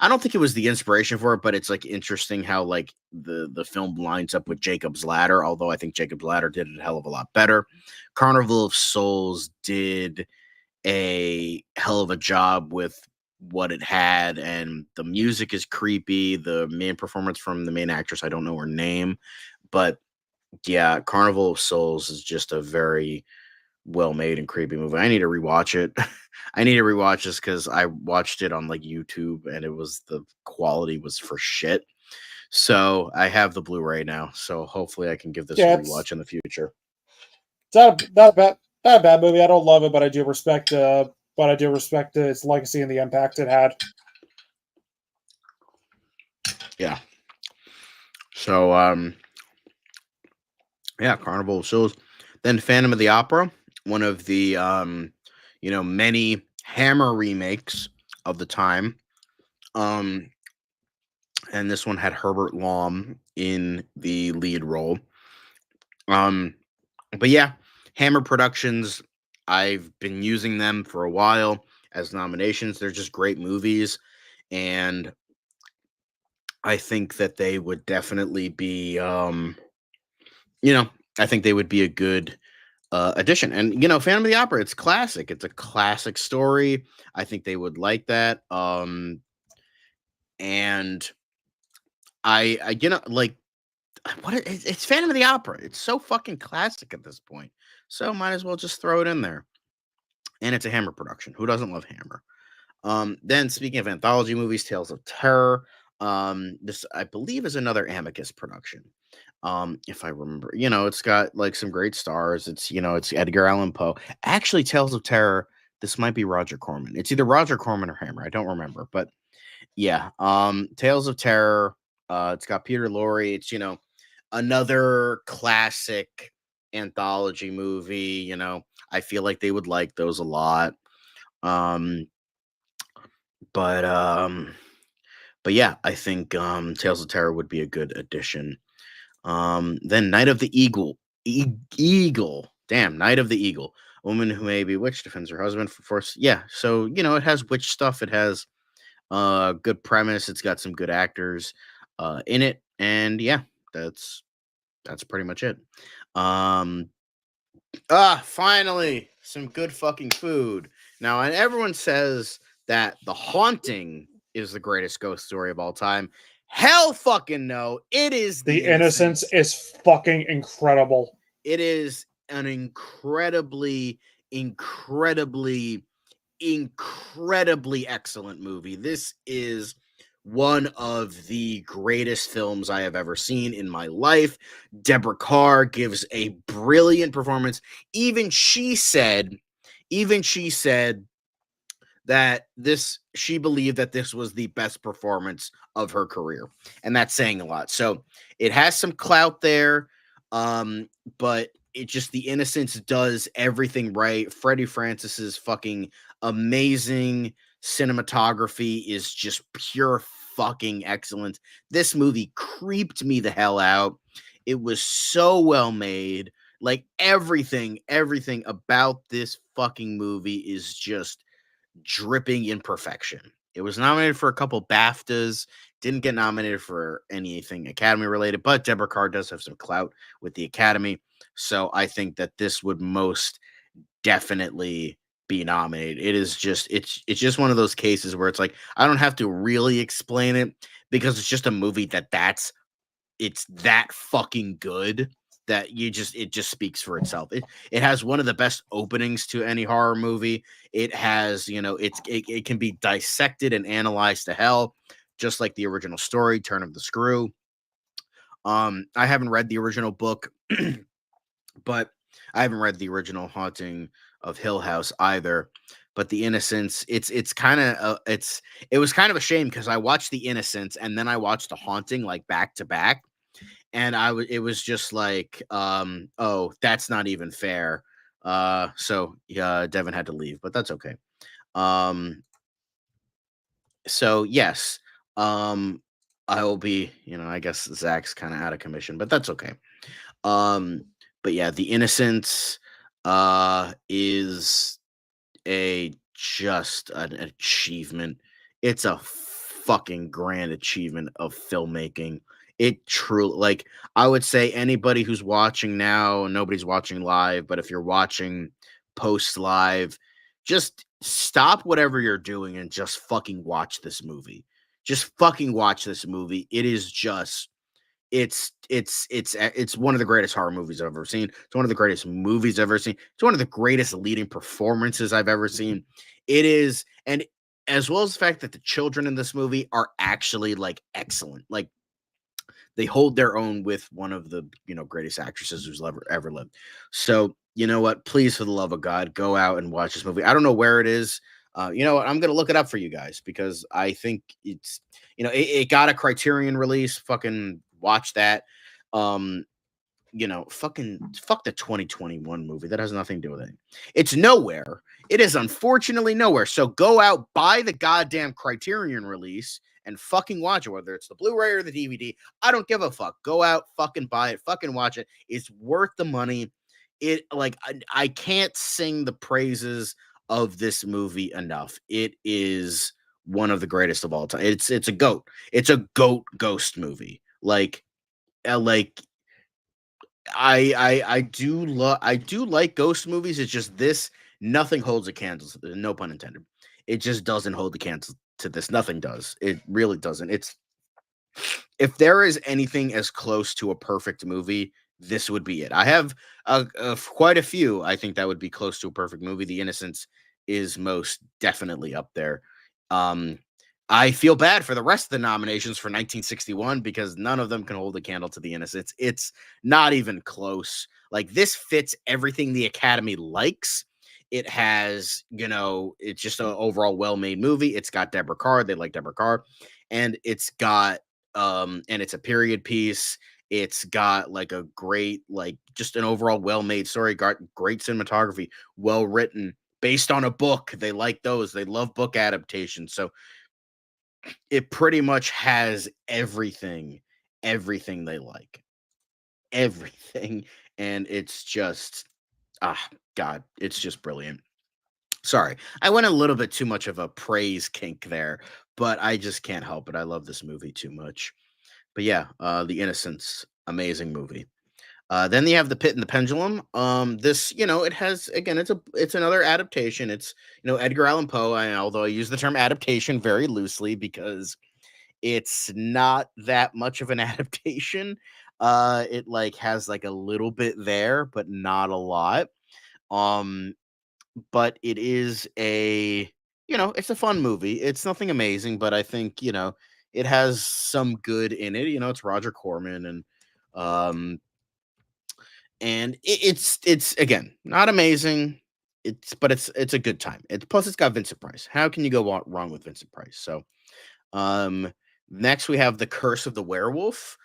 don't think it was the inspiration for it, but it's interesting how the film lines up with Jacob's Ladder, although I think Jacob's Ladder did it a hell of a lot better. Carnival of Souls did a hell of a job with what it had, and the music is creepy. The main performance from the main actress, I don't know her name, but yeah, Carnival of Souls is just a very well-made and creepy movie. I need to rewatch it. I need to rewatch this because I watched it on YouTube, and the quality was for shit. So I have the Blu-ray now, so hopefully I can give this a rewatch in the future. It's not a bad movie. I don't love it, but I do respect its legacy and the impact it had. Yeah. So yeah, Carnival of Souls. Then Phantom of the Opera, one of the many Hammer remakes of the time. And this one had Herbert Lom in the lead role. But yeah, Hammer Productions, I've been using them for a while as nominations. They're just great movies, and I think that they would definitely be I think they would be a good addition. And Phantom of the Opera, it's classic. It's a classic story. I think they would like that. And I it's Phantom of the Opera. It's so fucking classic at this point. So might as well just throw it in there. And it's a Hammer production. Who doesn't love Hammer? Then speaking of anthology movies, Tales of Terror. This I believe is another Amicus production. If I remember, it's got some great stars. It's Edgar Allan Poe. Actually, Tales of Terror, this might be Roger Corman. It's either Roger Corman or Hammer. I don't remember, but yeah. Tales of Terror. It's got Peter Lorre. It's another classic anthology movie. I feel like they would like those a lot. But yeah, I think Tales of Terror would be a good addition. Then Night of the Eagle. Night of the Eagle. A woman who may be witch defends her husband for force. Yeah, so it has witch stuff. It has good premise. It's got some good actors in it, and yeah, that's pretty much it. Finally, some good fucking food. Now, and everyone says that The Haunting is the greatest ghost story of all time. Hell fucking no. It is The Innocents is fucking incredible. It is an incredibly excellent movie. This is one of the greatest films I have ever seen in my life. Deborah Kerr gives a brilliant performance. Even she said that she believed that this was the best performance of her career, and that's saying a lot. So it has some clout there, but it just, The Innocents does everything right. Freddie Francis's fucking amazing cinematography is just pure fucking excellence. This movie creeped me the hell out. It was so well made. Like everything about this fucking movie is just dripping in perfection. It was nominated for a couple BAFTAs, didn't get nominated for anything Academy related, but Deborah Kerr does have some clout with the Academy. So I think that this would most definitely be nominated. It is just, it's just one of those cases where it's like, I don't have to really explain it because it's just a movie it's that fucking good that it just speaks for itself. It has one of the best openings to any horror movie. It has, it can be dissected and analyzed to hell, just like the original story, Turn of the Screw. I haven't read the original book, but I haven't read the original Haunting of Hill House either. But The Innocents, it was kind of a shame because I watched The Innocents and then I watched The Haunting like back to back, and it was just like, oh, that's not even fair. So yeah, Devin had to leave, but that's okay. So yes, I will be, I guess Zach's kind of out of commission, but that's okay. But yeah, The Innocents is just an achievement. It's a fucking grand achievement of filmmaking. It truly, like, I would say anybody who's watching now, nobody's watching live, but if you're watching post live, just stop whatever you're doing and just fucking watch this movie. Just fucking watch this movie. It is just, it's one of the greatest horror movies I've ever seen. It's one of the greatest movies I've ever seen. It's one of the greatest leading performances I've ever seen. It is, and as well as the fact that the children in this movie are actually like excellent. Like, they hold their own with one of the greatest actresses who's ever lived. So you know what? Please, for the love of God, go out and watch this movie. I don't know where it is. You know what? I'm gonna look it up for you guys because I think it's it got a Criterion release. Fucking watch that. Fucking fuck the 2021 movie. That has nothing to do with it. It's nowhere. It is unfortunately nowhere. So go out, buy the goddamn Criterion release and fucking watch it, whether it's the Blu-ray or the DVD. I don't give a fuck. Go out, fucking buy it, fucking watch it. It's worth the money. I can't sing the praises of this movie enough. It is one of the greatest of all time. It's a goat. It's a goat ghost movie. I do like ghost movies. It's just this, nothing holds a candle. No pun intended. It just doesn't hold the candle to this. Nothing does. It really doesn't. If there is anything as close to a perfect movie, this would be it. I have quite a few. I think that would be close to a perfect movie. The Innocents is most definitely up there. I feel bad for the rest of the nominations for 1961 because none of them can hold a candle to The Innocents. It's not even close. Like, this fits everything the Academy likes. It has, it's just an overall well-made movie. It's got Deborah Kerr. They like Deborah Kerr. And it's got, and it's a period piece. It's got like a great, like, just an overall well-made story. Got great cinematography, well-written, based on a book. They like those. They love book adaptations. So it pretty much has everything they like. Everything. And it's just, God, it's just brilliant. Sorry, I went a little bit too much of a praise kink there, but I just can't help it. I love this movie too much. But yeah, The Innocents, amazing movie. Then you have The Pit and the Pendulum. This, it has, again, it's another adaptation. It's, Edgar Allan Poe. Although I use the term adaptation very loosely because it's not that much of an adaptation. It like has like a little bit there, but not a lot. But it is it's a fun movie. It's nothing amazing, but I think, it has some good in it. It's Roger Corman and it's again, not amazing. it's a good time. Plus it's got Vincent Price. How can you go wrong with Vincent Price? So, next we have The Curse of the Werewolf.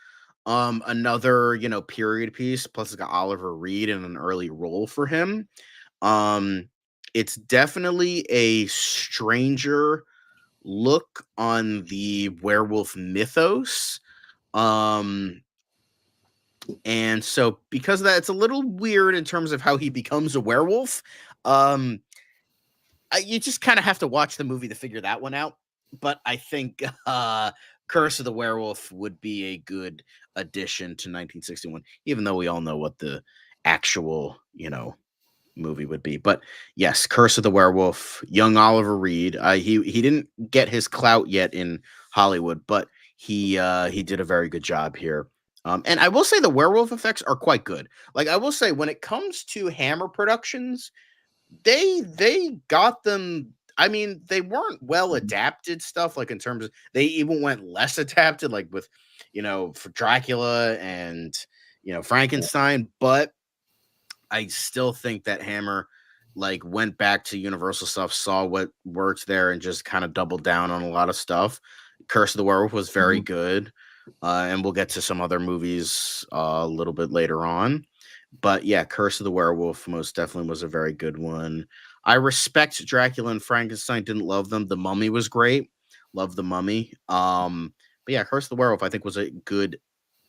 Another, period piece. Plus it's got Oliver Reed in an early role for him. It's definitely a stranger look on the werewolf mythos. And so because of that, it's a little weird in terms of how he becomes a werewolf. You just kind of have to watch the movie to figure that one out. But I think Curse of the Werewolf would be a good addition to 1961, even though we all know what the actual, movie would be. But yes, Curse of the Werewolf, young Oliver Reed. He didn't get his clout yet in Hollywood, but he did a very good job here. And I will say the werewolf effects are quite good. Like, I will say, when it comes to Hammer productions, they got them. I mean, they weren't well adapted stuff, like in terms of, they even went less adapted, like with, for Dracula and, Frankenstein. But I still think that Hammer like went back to Universal stuff, saw what worked there, and just kind of doubled down on a lot of stuff. Curse of the Werewolf was very good. And we'll get to some other movies a little bit later on. But yeah, Curse of the Werewolf most definitely was a very good one. I respect Dracula and Frankenstein, didn't love them. The Mummy was great. Love The Mummy. But yeah, Curse of the Werewolf I think was a good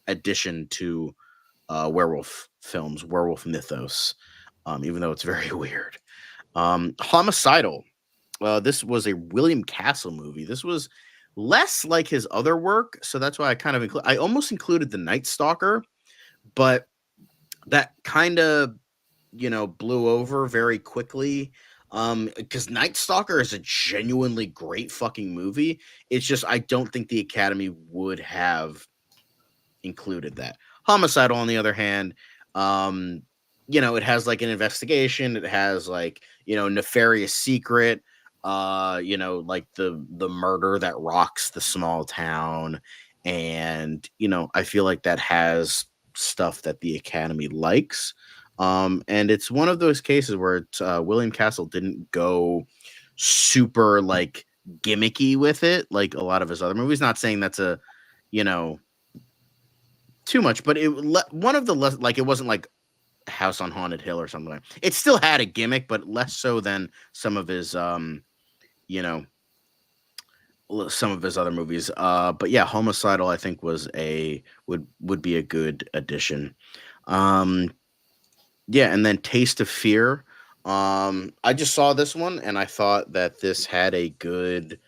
addition to werewolf films, werewolf mythos, even though it's very weird. Homicidal. This was a William Castle movie. This was less like his other work, so that's why I kind of I almost included The Night Stalker, but that kind of blew over very quickly, because Night Stalker is a genuinely great fucking movie. It's just I don't think the Academy would have included that. Homicidal, on the other hand, it has like an investigation, it has like nefarious secret, like the murder that rocks the small town, and I feel like that has stuff that the Academy likes. And it's one of those cases where William Castle didn't go super like gimmicky with it like a lot of his other movies. Not saying that's a too much, but one of the less, like, it wasn't like House on Haunted Hill or something like that. It still had a gimmick, but less so than some of his some of his other movies. But yeah, Homicidal I think would be a good addition. Yeah, and then Taste of Fear. I just saw this one and I thought that this had a good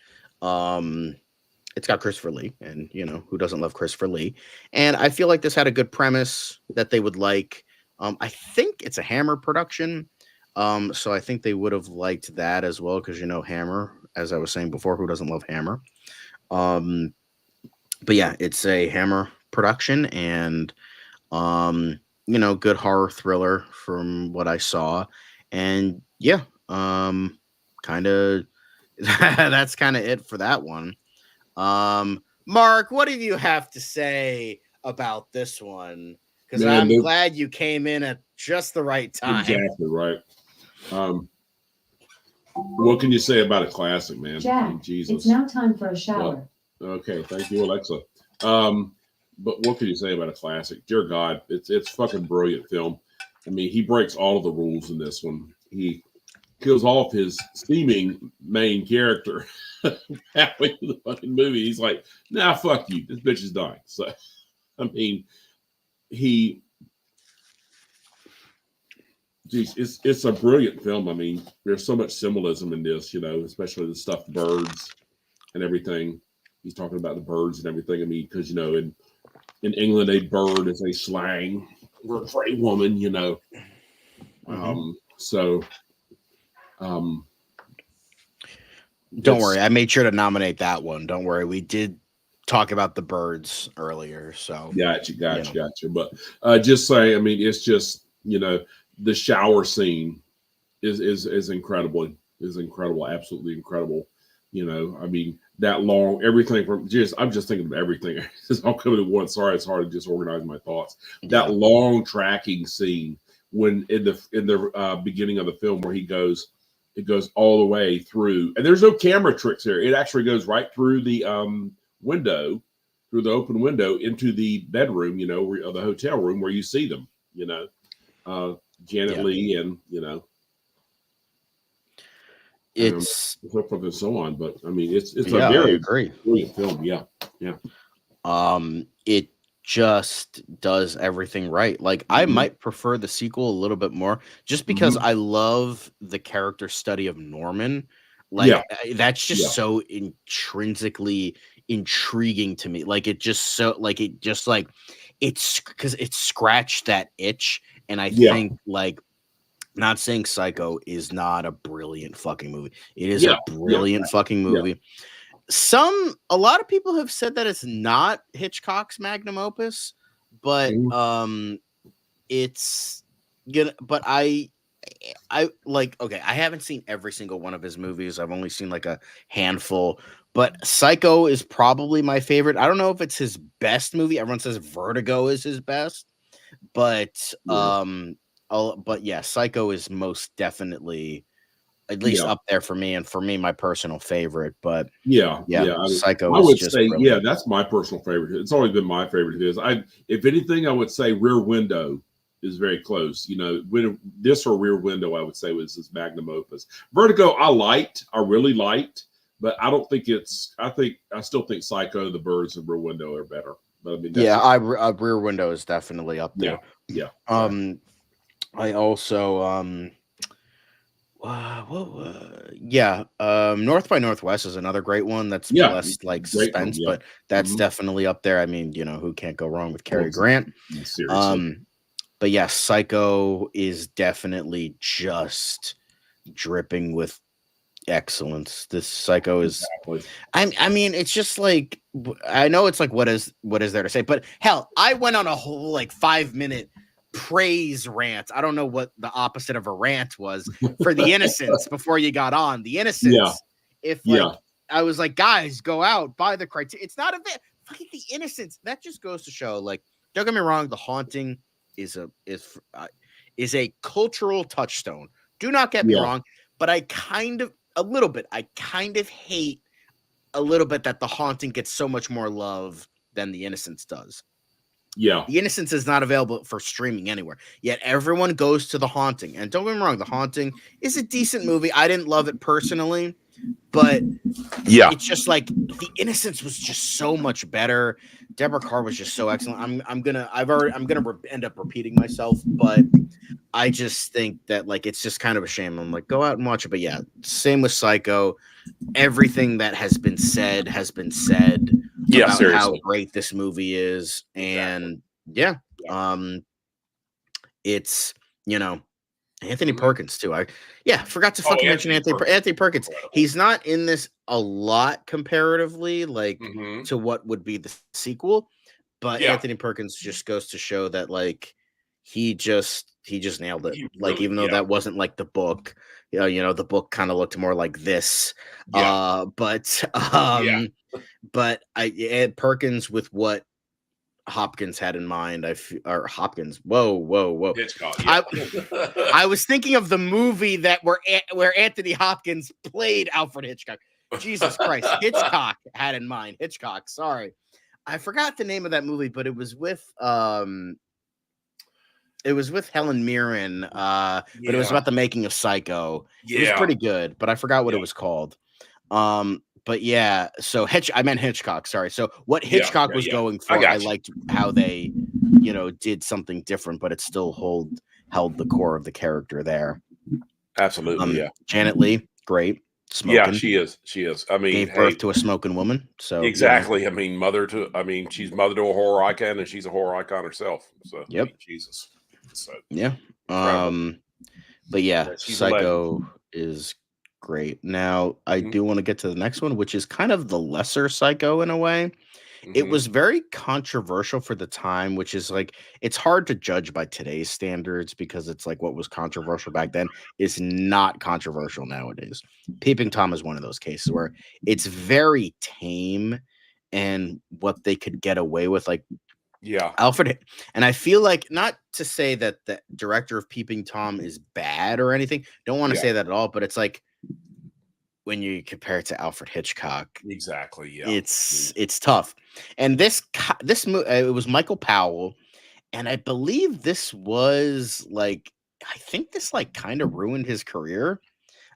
it's got Christopher Lee, and who doesn't love Christopher Lee? And I feel like this had a good premise that they would like. I think it's a Hammer production, so I think they would have liked that as well, because Hammer, as I was saying before, who doesn't love Hammer? But yeah, it's a Hammer production, and good horror thriller from what I saw, and yeah, kind of that's kind of it for that one. Mark, what do you have to say about this one? Because I'm glad you came in at just the right time. Exactly right. What can you say about a classic, man? Jack, Jesus. It's now time for a shower. Well, okay, thank you, Alexa. But what can you say about a classic? Dear God, it's fucking brilliant film. I mean, he breaks all of the rules in this one. He kills off his seeming main character halfway through the fucking movie. He's like, nah, fuck you. This bitch is dying. So, I mean, it's a brilliant film. I mean, there's so much symbolism in this, especially the stuffed birds and everything. He's talking about the birds and everything. I mean, because, in England, a bird is a slang for a woman, Don't worry, I made sure to nominate that one. Don't worry, we did talk about the birds earlier, so gotcha. But just say, I mean, it's just the shower scene is incredible. Absolutely incredible. I mean, that long, everything from I'm just thinking of everything. It's all coming at once. Sorry, it's hard to just organize my thoughts. That long tracking scene when in the beginning of the film where it goes all the way through, and there's no camera tricks here. It actually goes right through the window, through the open window into the bedroom, or the hotel room where you see them, Janet Leigh and, it's so forth and so on. But I mean, it's a I very agree. brilliant film. Yeah. It just does everything right. Like I might prefer the sequel a little bit more just because I love the character study of Norman. Like that's just so intrinsically intriguing to me. Like it's because it scratched that itch. And I think like, not saying Psycho is not a brilliant fucking movie. It is a brilliant fucking movie. A lot of people have said that it's not Hitchcock's magnum opus, but it's gonna. But I like. Okay, I haven't seen every single one of his movies. I've only seen like a handful. But Psycho is probably my favorite. I don't know if it's his best movie. Everyone says Vertigo is his best, but Psycho is most definitely at least up there for me, and for me, my personal favorite. But Psycho. I would say, brilliant. that's my personal favorite. It's always been my favorite of his. If anything, I would say Rear Window is very close. When this or Rear Window, I would say was his magnum opus. Vertigo, I really liked, but I don't think I still think Psycho, The Birds, and Rear Window are better. But I mean, Rear Window is definitely up there. I also North by Northwest is another great one that's less like suspense, but that's definitely up there. I mean, who can't go wrong with Cary Grant? Seriously. But yeah, Psycho is definitely just dripping with excellence. This Psycho is I mean, it's just like, I know it's like what is there to say, but hell, I went on a whole like 5-minute praise rant. I don't know what the opposite of a rant was for The Innocents before you got on. The Innocents. I was like, guys, go out, buy the Criterion. It's not a bit fucking The Innocents. That just goes to show, like, don't get me wrong, The Haunting is a cultural touchstone. Do not get me wrong, but I kind of hate a little bit that The Haunting gets so much more love than The Innocents does. Yeah. The Innocents is not available for streaming anywhere. Yet everyone goes to The Haunting. And don't get me wrong, The Haunting is a decent movie. I didn't love it personally, but it's just like The Innocents was just so much better. Deborah Carr was just so excellent. I'm gonna end up repeating myself, but I just think that like it's just kind of a shame. I'm like, go out and watch it. But yeah, same with Psycho. Everything that has been said about seriously. how great this movie is. And it's Anthony Perkins too. I forgot to fucking mention Anthony Perkins. He's not in this a lot comparatively, like to what would be the sequel, but Anthony Perkins just goes to show that like he just nailed it. Like even though that wasn't like the book, the book kind of looked more like this. But Perkins with what Hopkins had in mind. Hopkins. Whoa. Hitchcock. I was thinking of the movie that where Anthony Hopkins played Alfred Hitchcock. Jesus Christ, Hitchcock had in mind. Hitchcock. Sorry, I forgot the name of that movie, but it was with Helen Mirren. But it was about the making of Psycho. It was pretty good, but I forgot what it was called. But yeah, so I meant Hitchcock. Sorry. So what Hitchcock was going for, I liked how they, did something different, but it still held the core of the character there. Absolutely. Janet Leigh, great. Smoking. Yeah, she is. I mean, gave birth to a smoking woman. So exactly. I mean, she's mother to a horror icon, and she's a horror icon herself. So I mean, Jesus. So but yeah, Psycho is great. Now I do want to get to the next one, which is kind of the lesser Psycho in a way. It was very controversial for the time, which is like, it's hard to judge by today's standards because it's like what was controversial back then is not controversial nowadays. Peeping Tom is one of those cases where it's very tame, and what they could get away with, like Yeah. Alfred, and I feel like, not to say that the director of Peeping Tom is bad or anything. Don't want to say that at all, but it's like when you compare it to Alfred Hitchcock, Exactly. Yeah. it's tough. And this it was Michael Powell, and I believe this was like, I think this like kind of ruined his career,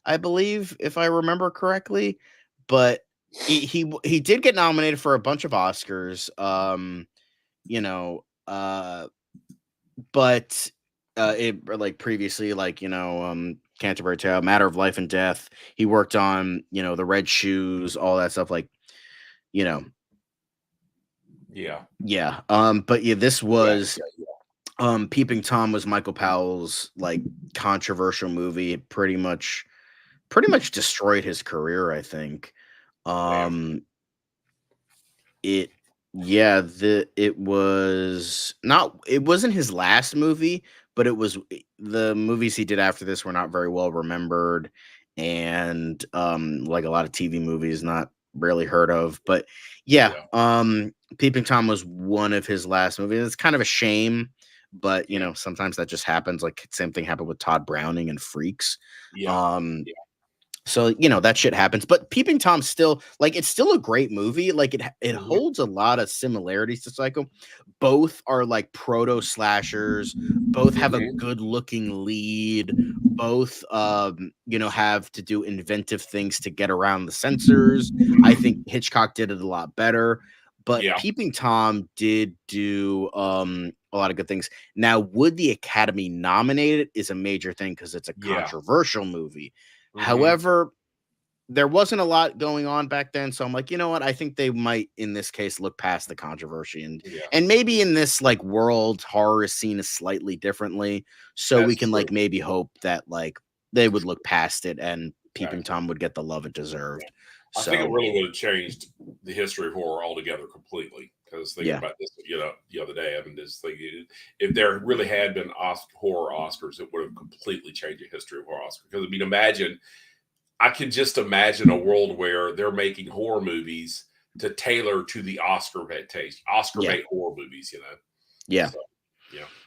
I believe, if I remember correctly. But he did get nominated for a bunch of Oscars. You know, but it, like, previously, like, Canterbury Tale, Matter of Life and Death. He worked on, The Red Shoes, all that stuff, like, you know, Yeah. yeah. But yeah, this was Peeping Tom was Michael Powell's like controversial movie. It pretty much destroyed his career, I think. It Yeah, it wasn't his last movie, but it was, the movies he did after this were not very well remembered, and like a lot of TV movies, not really heard of. But yeah, Peeping Tom was one of his last movies. It's kind of a shame, but sometimes that just happens. Like, same thing happened with Todd Browning and Freaks. So, that shit happens. But Peeping Tom still, like, it's still a great movie. Like, it holds a lot of similarities to Psycho. Both are like proto slashers. Both have a good looking lead. Both have to do inventive things to get around the censors. I think Hitchcock did it a lot better. But Peeping Tom did do a lot of good things. Now, would the Academy nominate it is a major thing, because it's a controversial movie. However, there wasn't a lot going on back then, so I'm like, you know what? I think they might, in this case, look past the controversy, and maybe in this like world, horror is seen as slightly differently, so we can like maybe hope that like they would look past it and Peeping Tom would get the love it deserved. I think it really would have changed the history of horror altogether completely. Because thinking about this, the other day, I mean, if there really had been horror Oscars, it would have completely changed the history of horror Oscars. Because I mean, I can just imagine a world where they're making horror movies to tailor to the Oscar bait taste, bait horror movies, Yeah. So,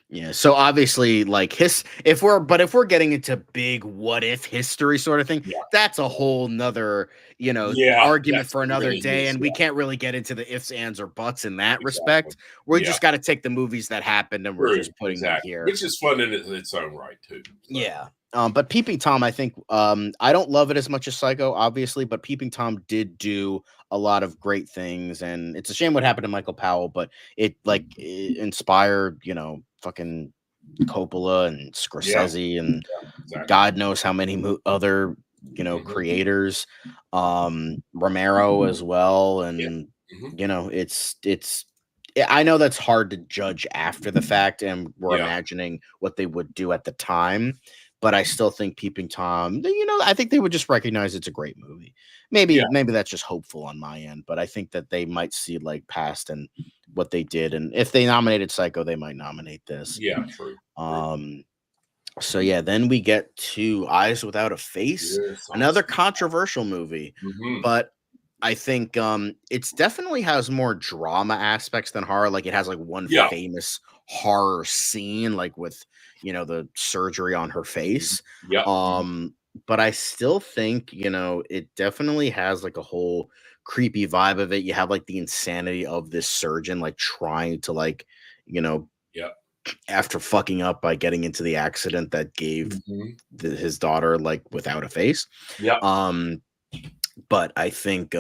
yeah. So obviously, like, if we're getting into big what if history sort of thing, that's a whole nother, argument for another day. And we can't really get into the ifs, ands, or buts in that respect. We just got to take the movies that happened and we're just putting them here. Which is fun in its own right, too. So. Yeah. But Peeping Tom, I think, I don't love it as much as Psycho, obviously, but Peeping Tom did do a lot of great things, and it's a shame what happened to Michael Powell, but it inspired, fucking Coppola and Scorsese and God knows how many other, creators, Romero as well, and it's. I know that's hard to judge after the fact, and we're imagining what they would do at the time. But I still think Peeping Tom, I think they would just recognize it's a great movie. Maybe that's just hopeful on my end, but I think that they might see like past and what they did. And if they nominated Psycho, they might nominate this. Yeah, true. So yeah, then we get to Eyes Without a Face, another controversial movie, but I think it's definitely has more drama aspects than horror. Like, it has like one famous horror scene, like with the surgery on her face. But I still think it definitely has like a whole creepy vibe of it. You have like the insanity of this surgeon like trying to like after fucking up by getting into the accident that gave his daughter like without a face. But I think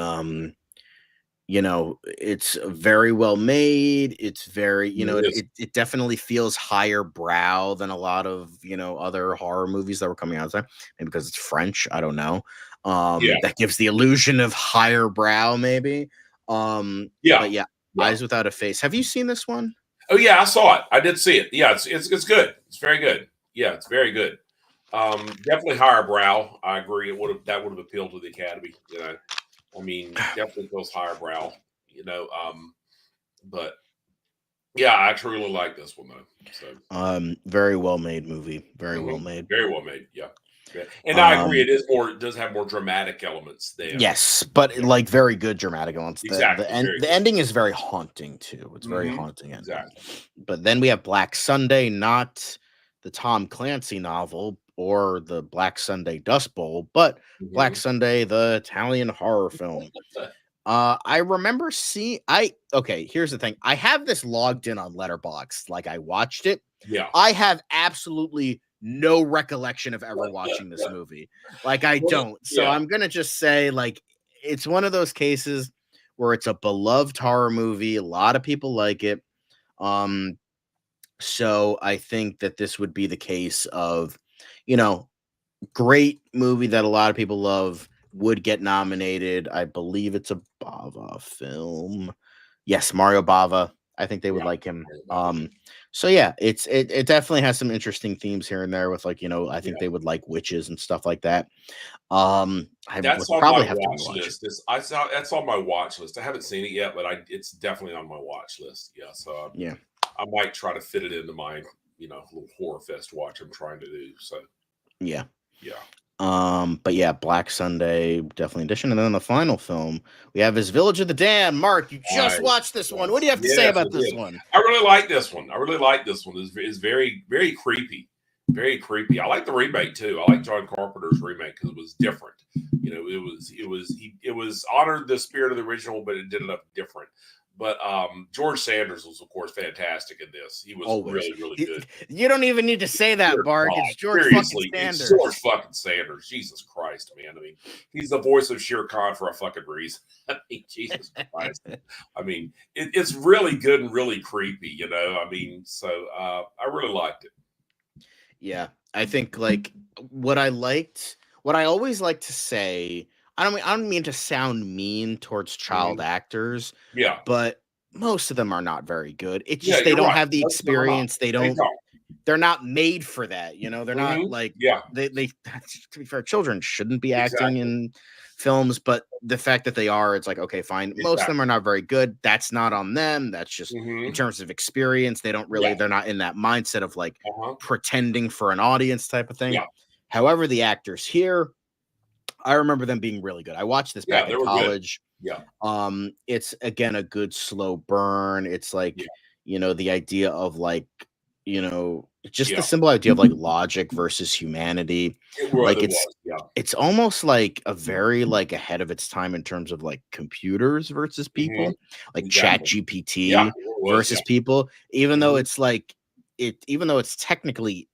it's very well made. It's very, it definitely feels higher brow than a lot of, other horror movies that were coming out at the time. Maybe because it's French. I don't know. That gives the illusion of higher brow, maybe. But yeah, Eyes Without a Face. Have you seen this one? Oh yeah, I saw it. I did see it. Yeah, it's good. It's very good. Yeah, it's very good. Definitely higher brow. I agree. That would have appealed to the Academy. I mean, definitely feels higher brow. But yeah, I actually really like this one though. So very well made movie. Very well made. Very well made. Yeah. Yeah. And I agree, it does have more dramatic elements than Yes, but like very good dramatic elements. Exactly, The ending is very haunting too. It's very haunting ending. Exactly. But then we have Black Sunday, not the Tom Clancy novel or the Black Sunday Dust Bowl, but Black Sunday, the Italian horror film. I remember here's the thing. I have this logged in on Letterboxd, like I watched it. Yeah. I have absolutely no recollection of ever watching this movie. Like I don't. So I'm going to just say like it's one of those cases where it's a beloved horror movie. A lot of people like it. So I think that this would be the case of, great movie that a lot of people love, would get nominated. I believe it's a Bava film. Yes, Mario Bava. I think they would like him. So yeah, it definitely has some interesting themes here and there with like, I think they would like witches and stuff like that. That's on my watch list. That's on my watch list. I haven't seen it yet, but it's definitely on my watch list. Yeah. So I might try to fit it into my, little horror fest watch I'm trying to do. So yeah. Yeah. But yeah, Black Sunday, definitely edition. And then the final film we have is Village of the Damned. Mark, you just watched this one. What do you have to say about this one? I really like this one. It's very, very creepy. Very creepy. I like the remake too. I like John Carpenter's remake because it was different. It was honored the spirit of the original, but it did it up different. But George Sanders was, of course, fantastic in this. He was really, really good. You don't even need to say that, Bart. It's George fucking Sanders. It's George fucking Sanders. Jesus Christ, man. I mean, he's the voice of Shere Khan for a fucking reason. I mean, Jesus Christ. I mean, it's really good and really creepy, I mean, so I really liked it. Yeah, I think like what I always like to say, I don't mean to sound mean towards child actors. Yeah. But most of them are not very good. It's just they don't have the experience. They're not made for that. They're not like they to be fair, children shouldn't be acting in films, but the fact that they are, it's like, okay, fine. Most of them are not very good. That's not on them. That's just in terms of experience. They don't really, they're not in that mindset of like pretending for an audience type of thing. Yeah. However, the actors here, I remember them being really good. I watched this back in college. Good. Yeah. It's again a good slow burn. It's like, the idea of like, just the simple idea of like logic versus humanity. It's almost like a very like ahead of its time in terms of like computers versus people, like Chat GPT versus people, even though it's like even though it's technically,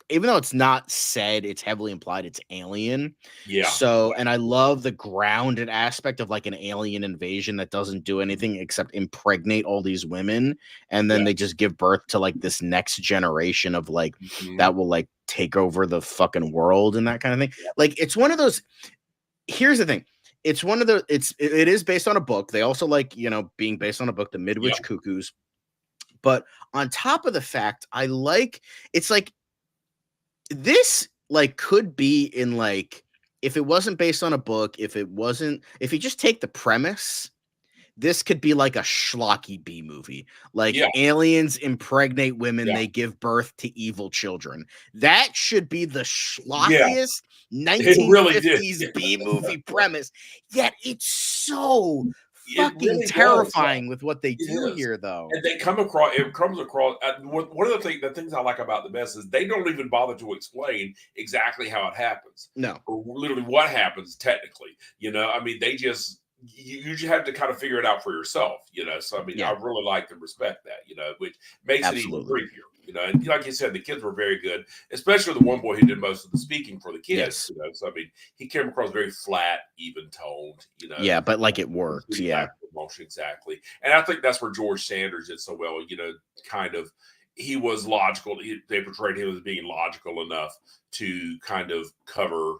even though it's not said, it's heavily implied it's alien. Yeah. So, and I love the grounded aspect of like an alien invasion that doesn't do anything except impregnate all these women. And then they just give birth to like this next generation of like, that will like take over the fucking world and that kind of thing. Yeah. Like, it's one of those, here's the thing. It's one of the, it is based on a book. They also like, being based on a book, The Midwich Cuckoos. But on top of the fact, it's like, this like could be in like, if it wasn't based on a book, if you just take the premise, this could be like a schlocky B movie. Like aliens impregnate women, they give birth to evil children. That should be the schlockiest 1950s B movie premise. Yet it's so fucking terrifying with what they do here, though. And it comes across. One of the things I like about the best is they don't even bother to explain exactly how it happens. No, or literally what happens technically. I mean, they just you just have to kind of figure it out for yourself. So I mean, I really like and respect that. Which makes it even creepier. And like you said, the kids were very good, especially the one boy who did most of the speaking for the kids. Yes. So I mean, he came across very flat, even toned. Yeah, but like it worked. Yeah, exactly. And I think that's where George Sanders did so well. Kind of, he was logical. They portrayed him as being logical enough to kind of cover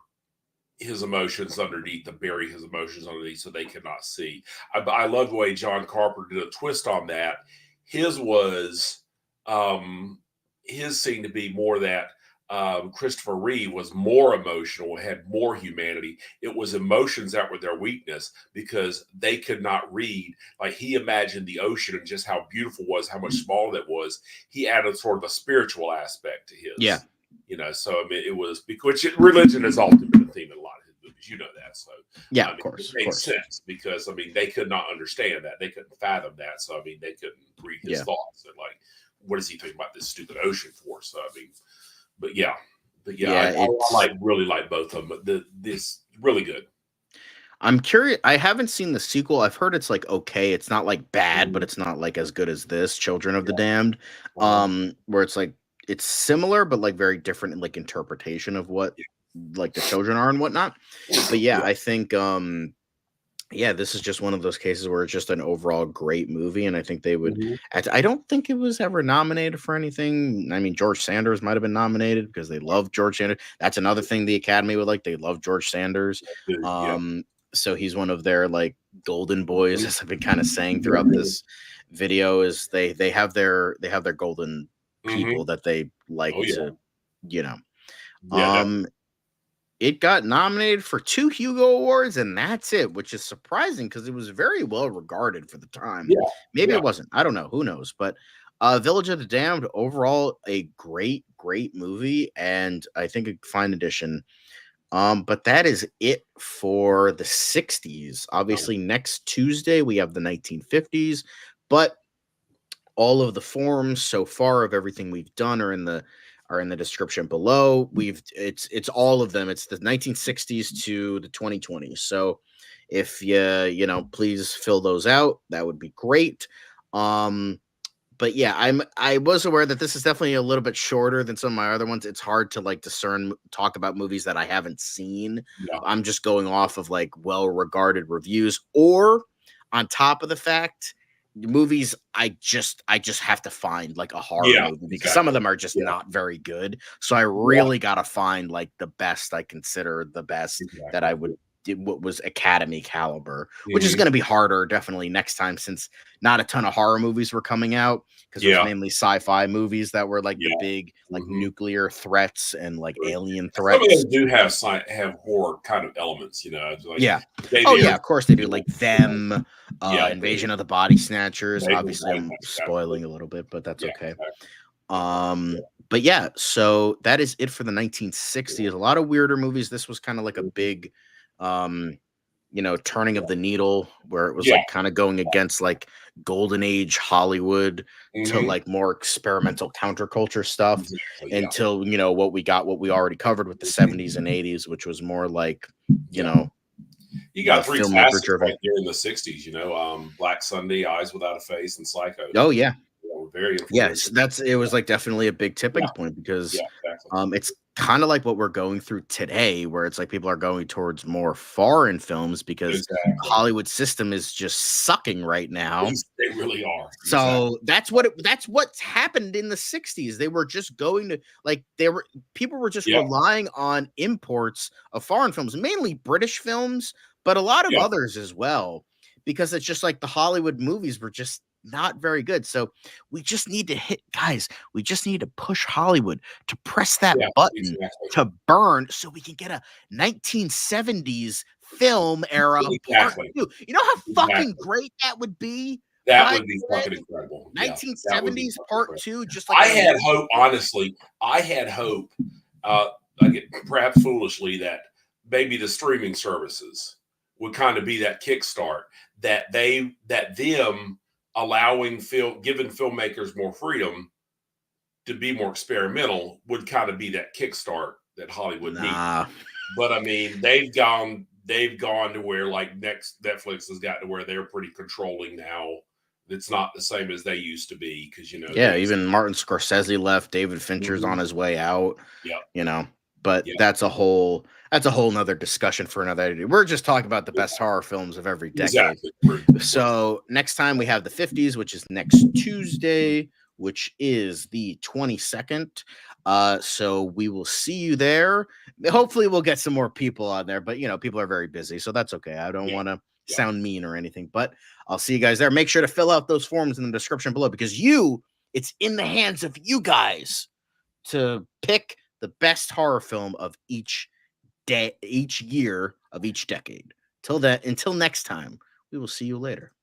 his emotions underneath, to bury his emotions underneath, so they could not see. I love the way John Carpenter did a twist on that. His was. His seemed to be more that Christopher Reeve was more emotional, had more humanity. It was emotions that were their weakness because they could not read. Like, he imagined the ocean and just how beautiful it was, how much smaller that was. He added sort of a spiritual aspect to his. Yeah. So I mean, it was because religion has often been a theme in a lot of his movies. You know that, so Yeah, I mean, of course, it made sense because I mean they could not understand that, they couldn't fathom that, so I mean they couldn't read his thoughts and like, what is he thinking about this stupid ocean for? So I mean, but yeah, I really like both of them, but this really good. I'm curious. I haven't seen the sequel. I've heard it's like okay. It's not like bad, but it's not like as good as this Children of the Damned. Where it's like it's similar, but like very different in like interpretation of what like the children are and whatnot. But yeah, I think this is just one of those cases where it's just an overall great movie, and I think they would. I don't think it was ever nominated for anything. I mean, George Sanders might have been nominated because they love George Sanders. That's another thing the Academy would like. They love George Sanders. So he's one of their like golden boys, as I've been kind of saying throughout this video. Is they have their golden people that they like to, It got nominated for 2 Hugo Awards, and that's it, which is surprising because it was very well regarded for the time. Maybe it wasn't. I don't know. Who knows? But Village of the Damned, overall, a great movie, and I think a fine addition. But that is it for the 60s. Obviously, next Tuesday, we have the 1950s, but all of the forms so far of everything we've done are in the description below. It's all of them. It's the 1960s to the 2020s. So if you please fill those out, that would be great. But yeah, I was aware that this is definitely a little bit shorter than some of my other ones. It's hard to like talk about movies that I haven't seen. I'm just going off of like well-regarded reviews, or on top of the fact, movies I just have to find like a horror movie because some of them are just not very good. So I really gotta find like the best I consider the best that I would what was Academy caliber, which is going to be harder definitely next time since not a ton of horror movies were coming out because it was mainly sci-fi movies that were like the big like nuclear threats and like alien threats. Some of them do have horror kind of elements, like, of course they do, like Them, Invasion of the Body Snatchers. Obviously I'm spoiling a little bit, but that's okay. But yeah, so that is it for the 1960s. A lot of weirder movies. This was kind of like a big turning of the needle where it was like kind of going against like golden age Hollywood to like more experimental counterculture stuff until what we already covered with the 70s and 80s, which was more like you got 3 classics right there in the 60s, Black Sunday, Eyes Without a Face, and Psycho. Very it was like definitely a big tipping point because it's kind of like what we're going through today, where it's like people are going towards more foreign films because the Hollywood system is just sucking right now. They really are. So that's what's happened in the 60s. They were just going to people were just relying on imports of foreign films, mainly British films, but a lot of others as well, because it's just like the Hollywood movies were just not very good. So we just need to we just need to push Hollywood to press that button to burn so we can get a 1970s film era part 2. You know how fucking great that would be? That would be fucking incredible. 1970s part 2, just like I had hope, honestly. I had hope, perhaps foolishly, that maybe the streaming services would kind of be that kickstart, that them allowing giving filmmakers more freedom to be more experimental would kind of be that kickstart that Hollywood needs. But I mean, they've gone to where like Netflix has got to where they're pretty controlling now. It's not the same as they used to be because even Martin Scorsese left. David Fincher's on his way out. But that's a whole nother discussion for another day. We're just talking about the best horror films of every decade. Exactly. So next time we have the 50s, which is next Tuesday, which is the 22nd. So we will see you there. Hopefully we'll get some more people on there, but people are very busy, so that's okay. I don't want to sound mean or anything, but I'll see you guys there. Make sure to fill out those forms in the description below because it's in the hands of you guys to pick the best horror film of each year of each decade. Until next time, we will see you later.